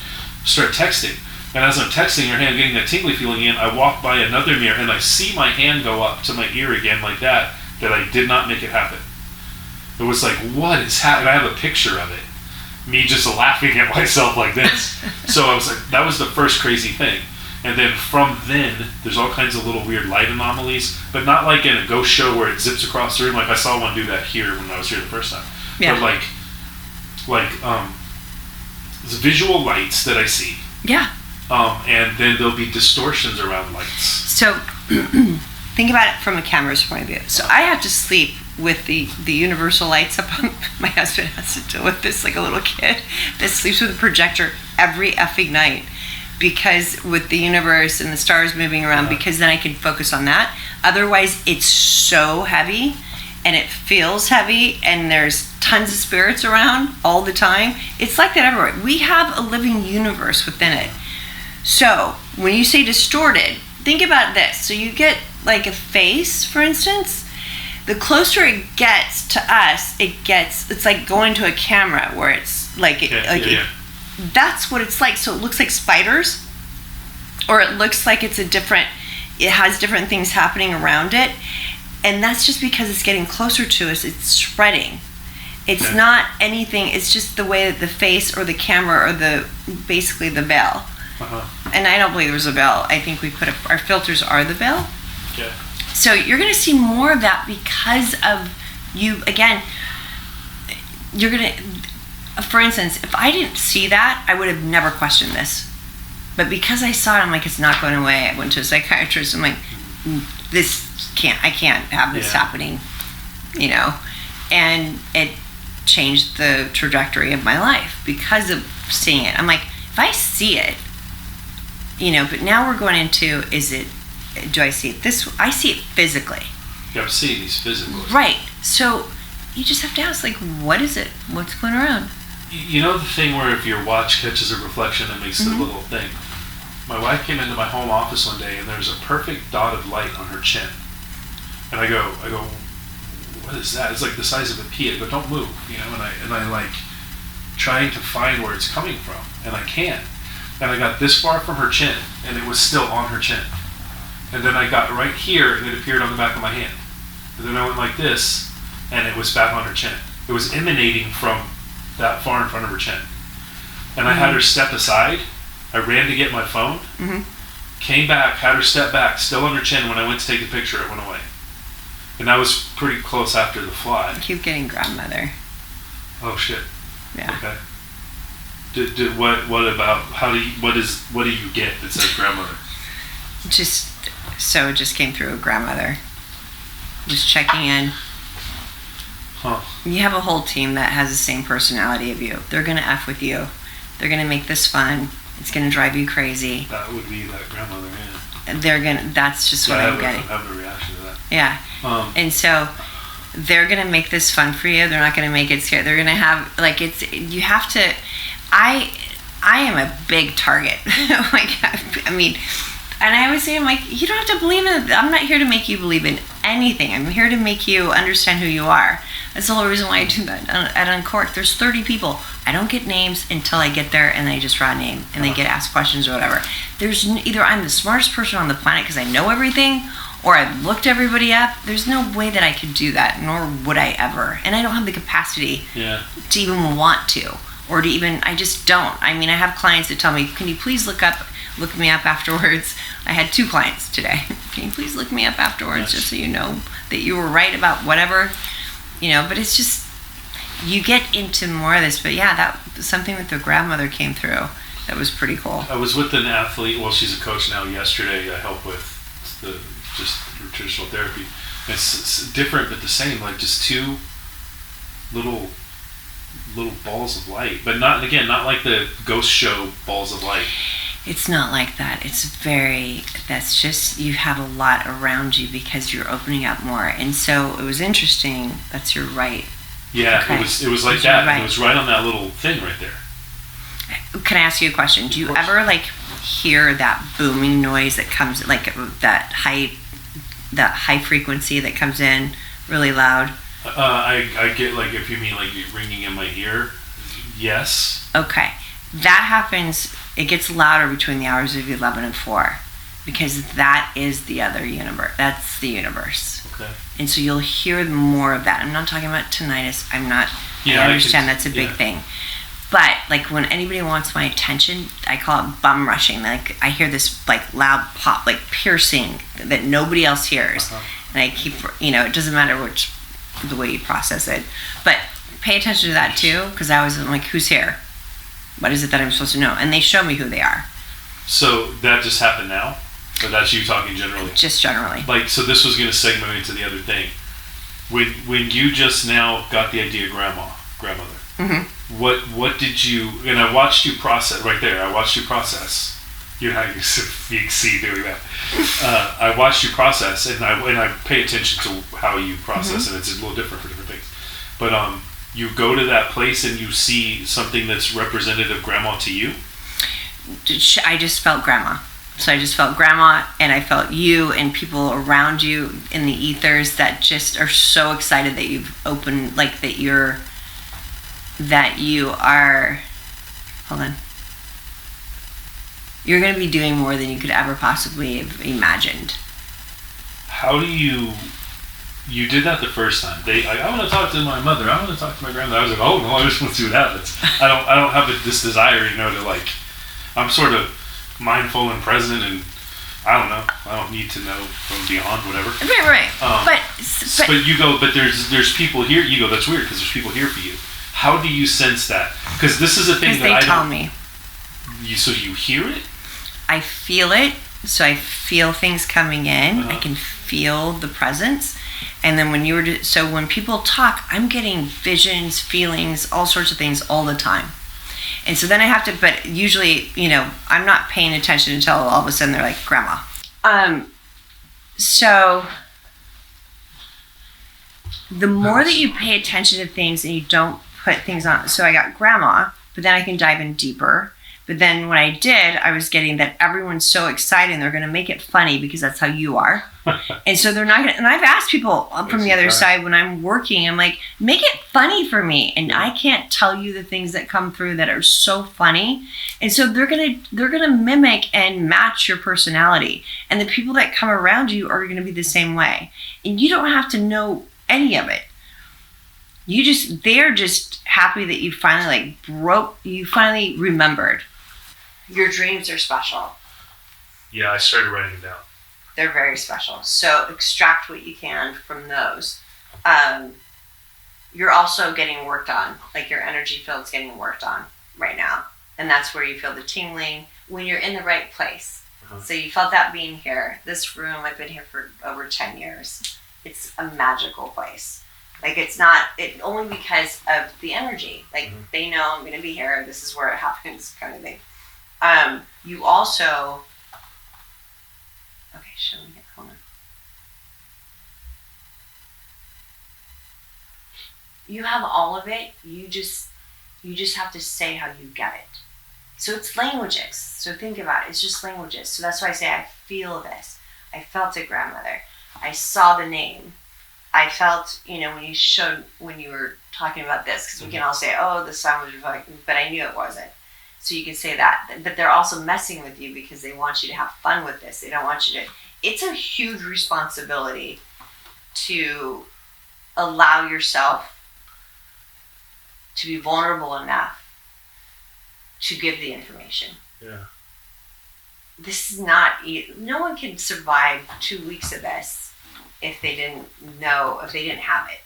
Start texting. And as I'm texting her hand, getting that tingly feeling in, I walk by another mirror, and I see my hand go up to my ear again like that I did not make it happen. It was like, what is happening? I have a picture of it. Me just laughing at myself like this. So I was like, that was the first crazy thing. And then from then, there's all kinds of little weird light anomalies, but not like in a ghost show where it zips across the room. Like I saw one do that here when I was here the first time. Yeah. But like the visual lights that I see. Yeah. And then there'll be distortions around lights. So think about it from a camera's point of view. So I have to sleep with the universal lights up on. My husband has to deal with this like a little kid that sleeps with a projector every effing night. Because with the universe and the stars moving around, because then I can focus on that. Otherwise, it's so heavy, and it feels heavy, and there's tons of spirits around all the time. It's like that everywhere. We have a living universe within it. So when you say distorted, think about this. So you get like a face, for instance. The closer it gets to us, it's like going to a camera where it's like that's what it's like. So it looks like spiders, or it looks like it has different things happening around it. And that's just because it's getting closer to us. It's spreading. It's not anything. It's just the way that the face or the camera or basically the veil. And I don't believe there's a veil. I think we our filters are the veil. Okay. So you're going to see more of that because of you. Again, you're going to... For instance, if I didn't see that, I would have never questioned this. But because I saw it, I'm like, it's not going away. I went to a psychiatrist. I'm like, I can't have this happening, And it changed the trajectory of my life because of seeing it. I'm like, if I see it, but now we're going into, do I see it this way? I see it physically. Yeah, I'm seeing these physically. Right. So you just have to ask, like, what is it? What's going around? You know the thing where if your watch catches a reflection, it makes the little thing. My wife came into my home office one day, and there's a perfect dot of light on her chin. And I go, what is that? It's like the size of a pea. I go, don't move, and I like trying to find where it's coming from, and I can't. And I got this far from her chin, and it was still on her chin. And then I got right here, and it appeared on the back of my hand. And then I went like this, and it was back on her chin. It was emanating from that far in front of her chin. And I had her step aside. I ran to get my phone, Came back, had her step back, still on her chin. When I went to take the picture, it went away. And that was pretty close after the fly. I keep getting grandmother. Oh shit. Yeah. Okay. What about what do you get that says grandmother? It just came through grandmother. Just checking in. Huh. You have a whole team that has the same personality of you. They're gonna F with you. They're gonna make this fun. It's gonna drive you crazy. That would be that grandmother, yeah. That's just what I'm getting. I have a reaction to that. Yeah. And so they're gonna make this fun for you. They're not gonna make it scary. They're gonna have you have to. I am a big target. I mean, and I always say, I'm like, you don't have to believe in it. I'm not here to make you believe in anything. I'm here to make you understand who you are. That's the whole reason why I do that at Uncork. There's 30 people. I don't get names until I get there, and then I just draw a name, and they get asked questions or whatever. There's either I'm the smartest person on the planet because I know everything, or I've looked everybody up. There's no way that I could do that, nor would I ever. And I don't have the capacity to even want to, or to even, I just don't. I mean, I have clients that tell me, can you please look me up afterwards? I had 2 clients today. Can you please look me up afterwards just so you know that you were right about whatever, but it's just, you get into more of this. But yeah, that something with the grandmother came through. That was pretty cool. I was with an athlete, well, she's a coach now. Yesterday I helped with just traditional therapy. It's different but the same, like just 2 little balls of light, but not like the ghost show balls of light. It's not like that. That's just, you have a lot around you because you're opening up more. And so it was interesting. That's your right. Yeah, okay. It was like that. Right. It was right on that little thing right there. Can I ask you a question? Do you ever hear that booming noise that comes, that high frequency that comes in really loud? I get, if you mean ringing in my ear, yes. Okay. That happens, it gets louder between the hours of 11 and 4 because that is the other universe. That's the universe. Okay. And so you'll hear more of that. I'm not talking about tinnitus. I understand that's a big thing. But when anybody wants my attention, I call it bum rushing. I hear this loud pop, piercing that nobody else hears. And I keep, it doesn't matter the way you process it. But pay attention to that too, because I'm like, who's here? What is it that I'm supposed to know? And they show me who they are. So that just happened now? Or that's you talking generally? Just generally. So this was going to segue into the other thing. When you just now got the idea grandmother, mm-hmm. what did you, and I watched you process, right there, I watched you process. You know how you see doing that. I watched you process, and I pay attention to how you process, mm-hmm. and it's a little different for different things. But you go to that place and you see something that's representative of grandma to you? I just felt grandma. So I just felt grandma, and I felt you and people around you in the ethers that just are so excited that you've opened, that you are, hold on. You're going to be doing more than you could ever possibly have imagined. How do you did that the first time? I want to talk to my mother. I want to talk to my grandmother. I was like, oh no, I just want to see what happens. I don't have this desire, to I'm sort of mindful and present, and I don't know. I don't need to know from beyond whatever. Right. But you go. But there's people here. You go. That's weird because there's people here for you. How do you sense that? Because this is a thing that they tell me. So you hear it? I feel it. So I feel things coming in. I can feel the presence. And then when people talk, I'm getting visions, feelings, all sorts of things all the time. And so then I have to, but usually, I'm not paying attention until all of a sudden they're like, grandma. So the more that you pay attention to things and you don't put things on, so I got grandma, but then I can dive in deeper. But then when I did, I was getting that everyone's so excited and they're going to make it funny because that's how you are. And so they're not going to, and I've asked people from the other side when I'm working, I'm like, make it funny for me. And I can't tell you the things that come through that are so funny. And so they're going to mimic and match your personality. And the people that come around you are going to be the same way. And you don't have to know any of it. They're just happy that you finally you finally remembered. Your dreams are special. Yeah, I started writing them down. They're very special. So extract what you can from those. You're also getting worked on. Like your energy field's getting worked on right now. And that's where you feel the tingling when you're in the right place. Uh-huh. So you felt that being here. This room, I've been here for over 10 years. It's a magical place. Like it's not, only because of the energy. Like they know I'm going to be here. This is where it happens kind of thing. You also, okay, show me that corner. You have all of it. You just have to say how you get it. So it's languages. So think about it. It's just languages. So that's why I say I feel this. I felt a grandmother. I saw the name. I felt, when you were talking about this, because we can all say, oh, the sound was like, but I knew it wasn't. So you can say that. But they're also messing with you because they want you to have fun with this. They don't want you to. It's a huge responsibility to allow yourself to be vulnerable enough to give the information. Yeah. This is not, no one can survive 2 weeks of this if they didn't know, if they didn't have it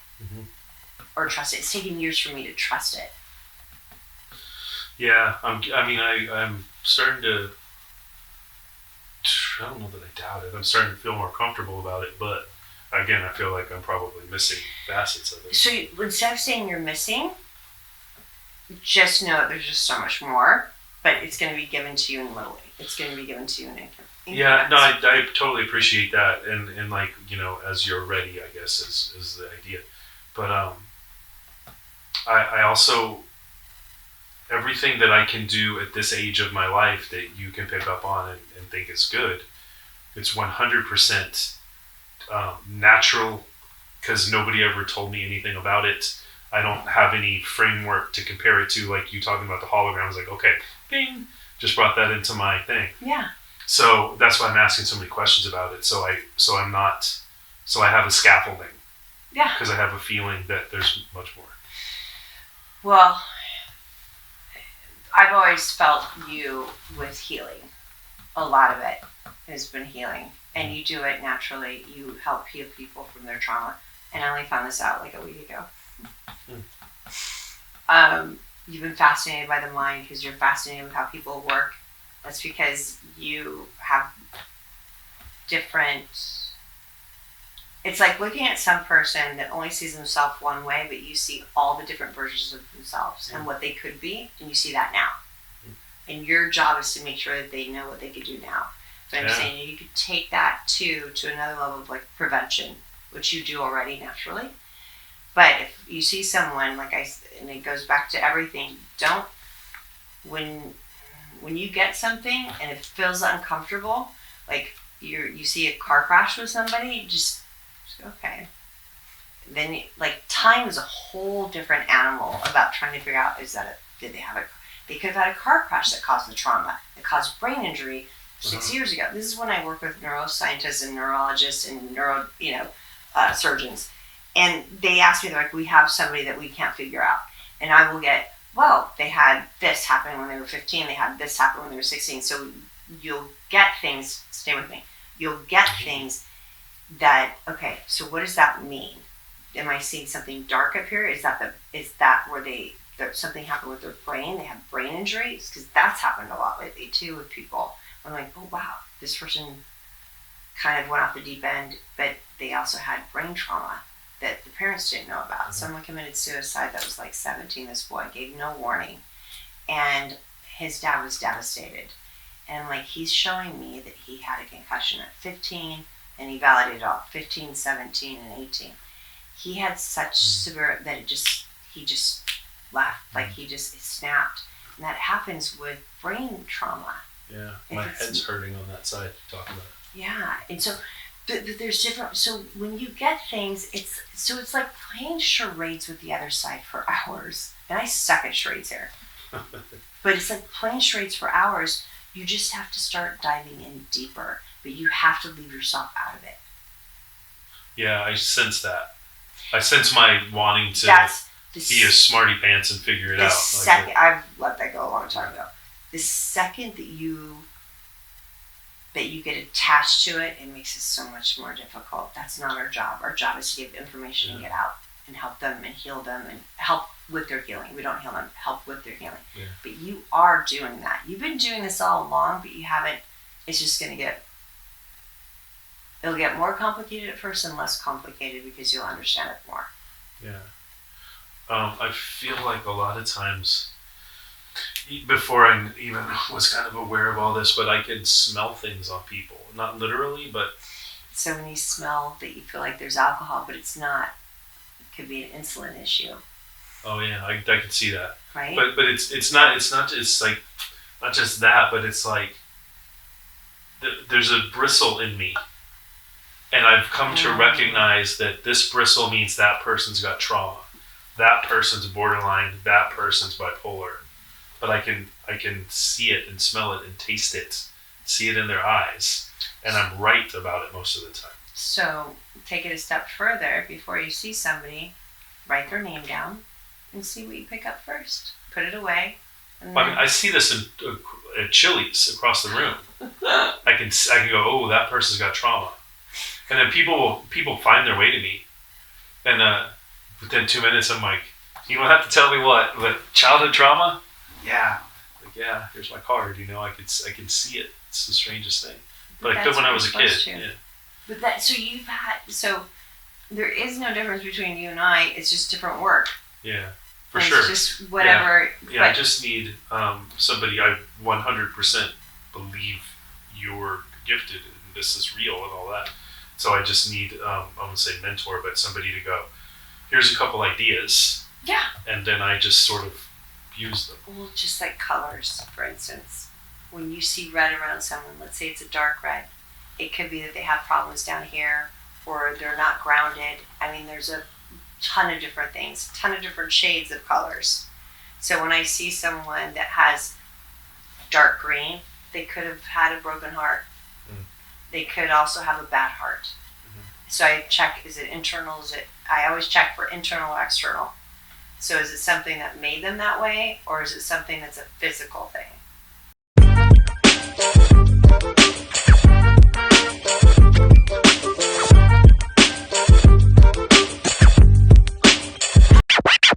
or trust it. It's taken years for me to trust it. Yeah, I'm starting to, I don't know that I doubt it. I'm starting to feel more comfortable about it, but again, I feel like I'm probably missing facets of it. So instead of saying you're missing, just know that there's just so much more, but it's going to be given to you in little. It's going to be given to you in increments. Yeah, no, I totally appreciate that, and like, as you're ready, I guess is the idea. But I also, everything that I can do at this age of my life that you can pick up on and think is good, it's 100% natural, because nobody ever told me anything about it. I don't have any framework to compare it to, like you talking about the holograms, like, okay, bing, just brought that into my thing. Yeah. So that's why I'm asking so many questions about it. So I have a scaffolding. Yeah. Because I have a feeling that there's much more. Well, I've always felt you with healing. A lot of it has been healing. And you do it naturally. You help heal people from their trauma. And I only found this out like a week ago. You've been fascinated by the mind because you're fascinated with how people work. That's because you have different. It's like looking at some person that only sees themselves one way, but you see all the different versions of themselves and what they could be, and you see that now. And your job is to make sure that they know what they could do now. But I'm saying you could take that to another level of like prevention, which you do already naturally. But if you see someone, and it goes back to everything, when you get something and it feels uncomfortable, like you see a car crash with somebody, just okay. Then time is a whole different animal about trying to figure out, they could have had a car crash that caused the trauma, that caused brain injury 6 years ago. This is when I work with neuroscientists and neurologists and surgeons. And they ask me, they're like, we have somebody that we can't figure out. And I will get, well, they had this happen when they were 15, they had this happen when they were 16. So you'll get things, stay with me, you'll get things that, okay, so what does that mean? Am I seeing something dark up here? Is that where something happened with their brain? They have brain injuries? Because that's happened a lot lately too with people. I'm like, oh wow, this person kind of went off the deep end, but they also had brain trauma that the parents didn't know about. Mm-hmm. Someone committed suicide that was 17, this boy, gave no warning. And his dad was devastated. And he's showing me that he had a concussion at 15, and he validated all 15, 17, and 18. He had such severe that he just left, he just snapped. And that happens with brain trauma. Yeah, my head's hurting on that side talking about it. Yeah, and so there's different. So when you get things, it's like playing charades with the other side for hours. And I suck at charades here, but it's like playing charades for hours. You just have to start diving in deeper, but you have to leave yourself out of it. Yeah, I sense that. I sense my wanting to be a smarty pants and figure it out. I've let that go a long time ago. The second that you that you get attached to it, it makes it so much more difficult. That's not our job. Our job is to give information and get out and help them and heal them and help with their healing. We don't heal them, help with their healing. Yeah. But you are doing that. You've been doing this all along, but you haven't. It's just going to it'll get more complicated at first and less complicated because you'll understand it more. Yeah. I feel like a lot of times, before I even was kind of aware of all this, but I could smell things on people. Not literally, but... So when you smell that you feel like there's alcohol, but it's not, it could be an insulin issue. Oh yeah, I could see that. Right? But it's not just like, not just that, but it's like, there's a bristle in me. And I've come to recognize that this bristle means that person's got trauma. That person's borderline, that person's bipolar. But I can see it and smell it and taste it, see it in their eyes. And I'm right about it most of the time. So take it a step further. Before you see somebody, write their name down and see what you pick up first. Put it away. And I mean, I see this at Chili's across the room. I can go, oh, that person's got trauma. And then people find their way to me. And within 2 minutes, I'm like, you don't have to tell me what, but childhood trauma? Yeah. Like, yeah, here's my card. I can see it. It's the strangest thing. But I could when I was a kid. Yeah. But so there is no difference between you and I. It's just different work. Yeah, for and sure. It's just whatever. Yeah, I just need somebody. I 100% believe you're gifted and this is real and all that. So I just need, I wouldn't say mentor, but somebody to go, here's a couple ideas. Yeah. And then I just sort of use them. Well, just like colors, for instance. When you see red around someone, let's say it's a dark red, it could be that they have problems down here or they're not grounded. I mean, there's a ton of different things, a ton of different shades of colors. So when I see someone that has dark green, they could have had a broken heart. They could also have a bad heart. So I check, is it internal? I always check for internal or external. So is it something that made them that way, or is it something that's a physical thing?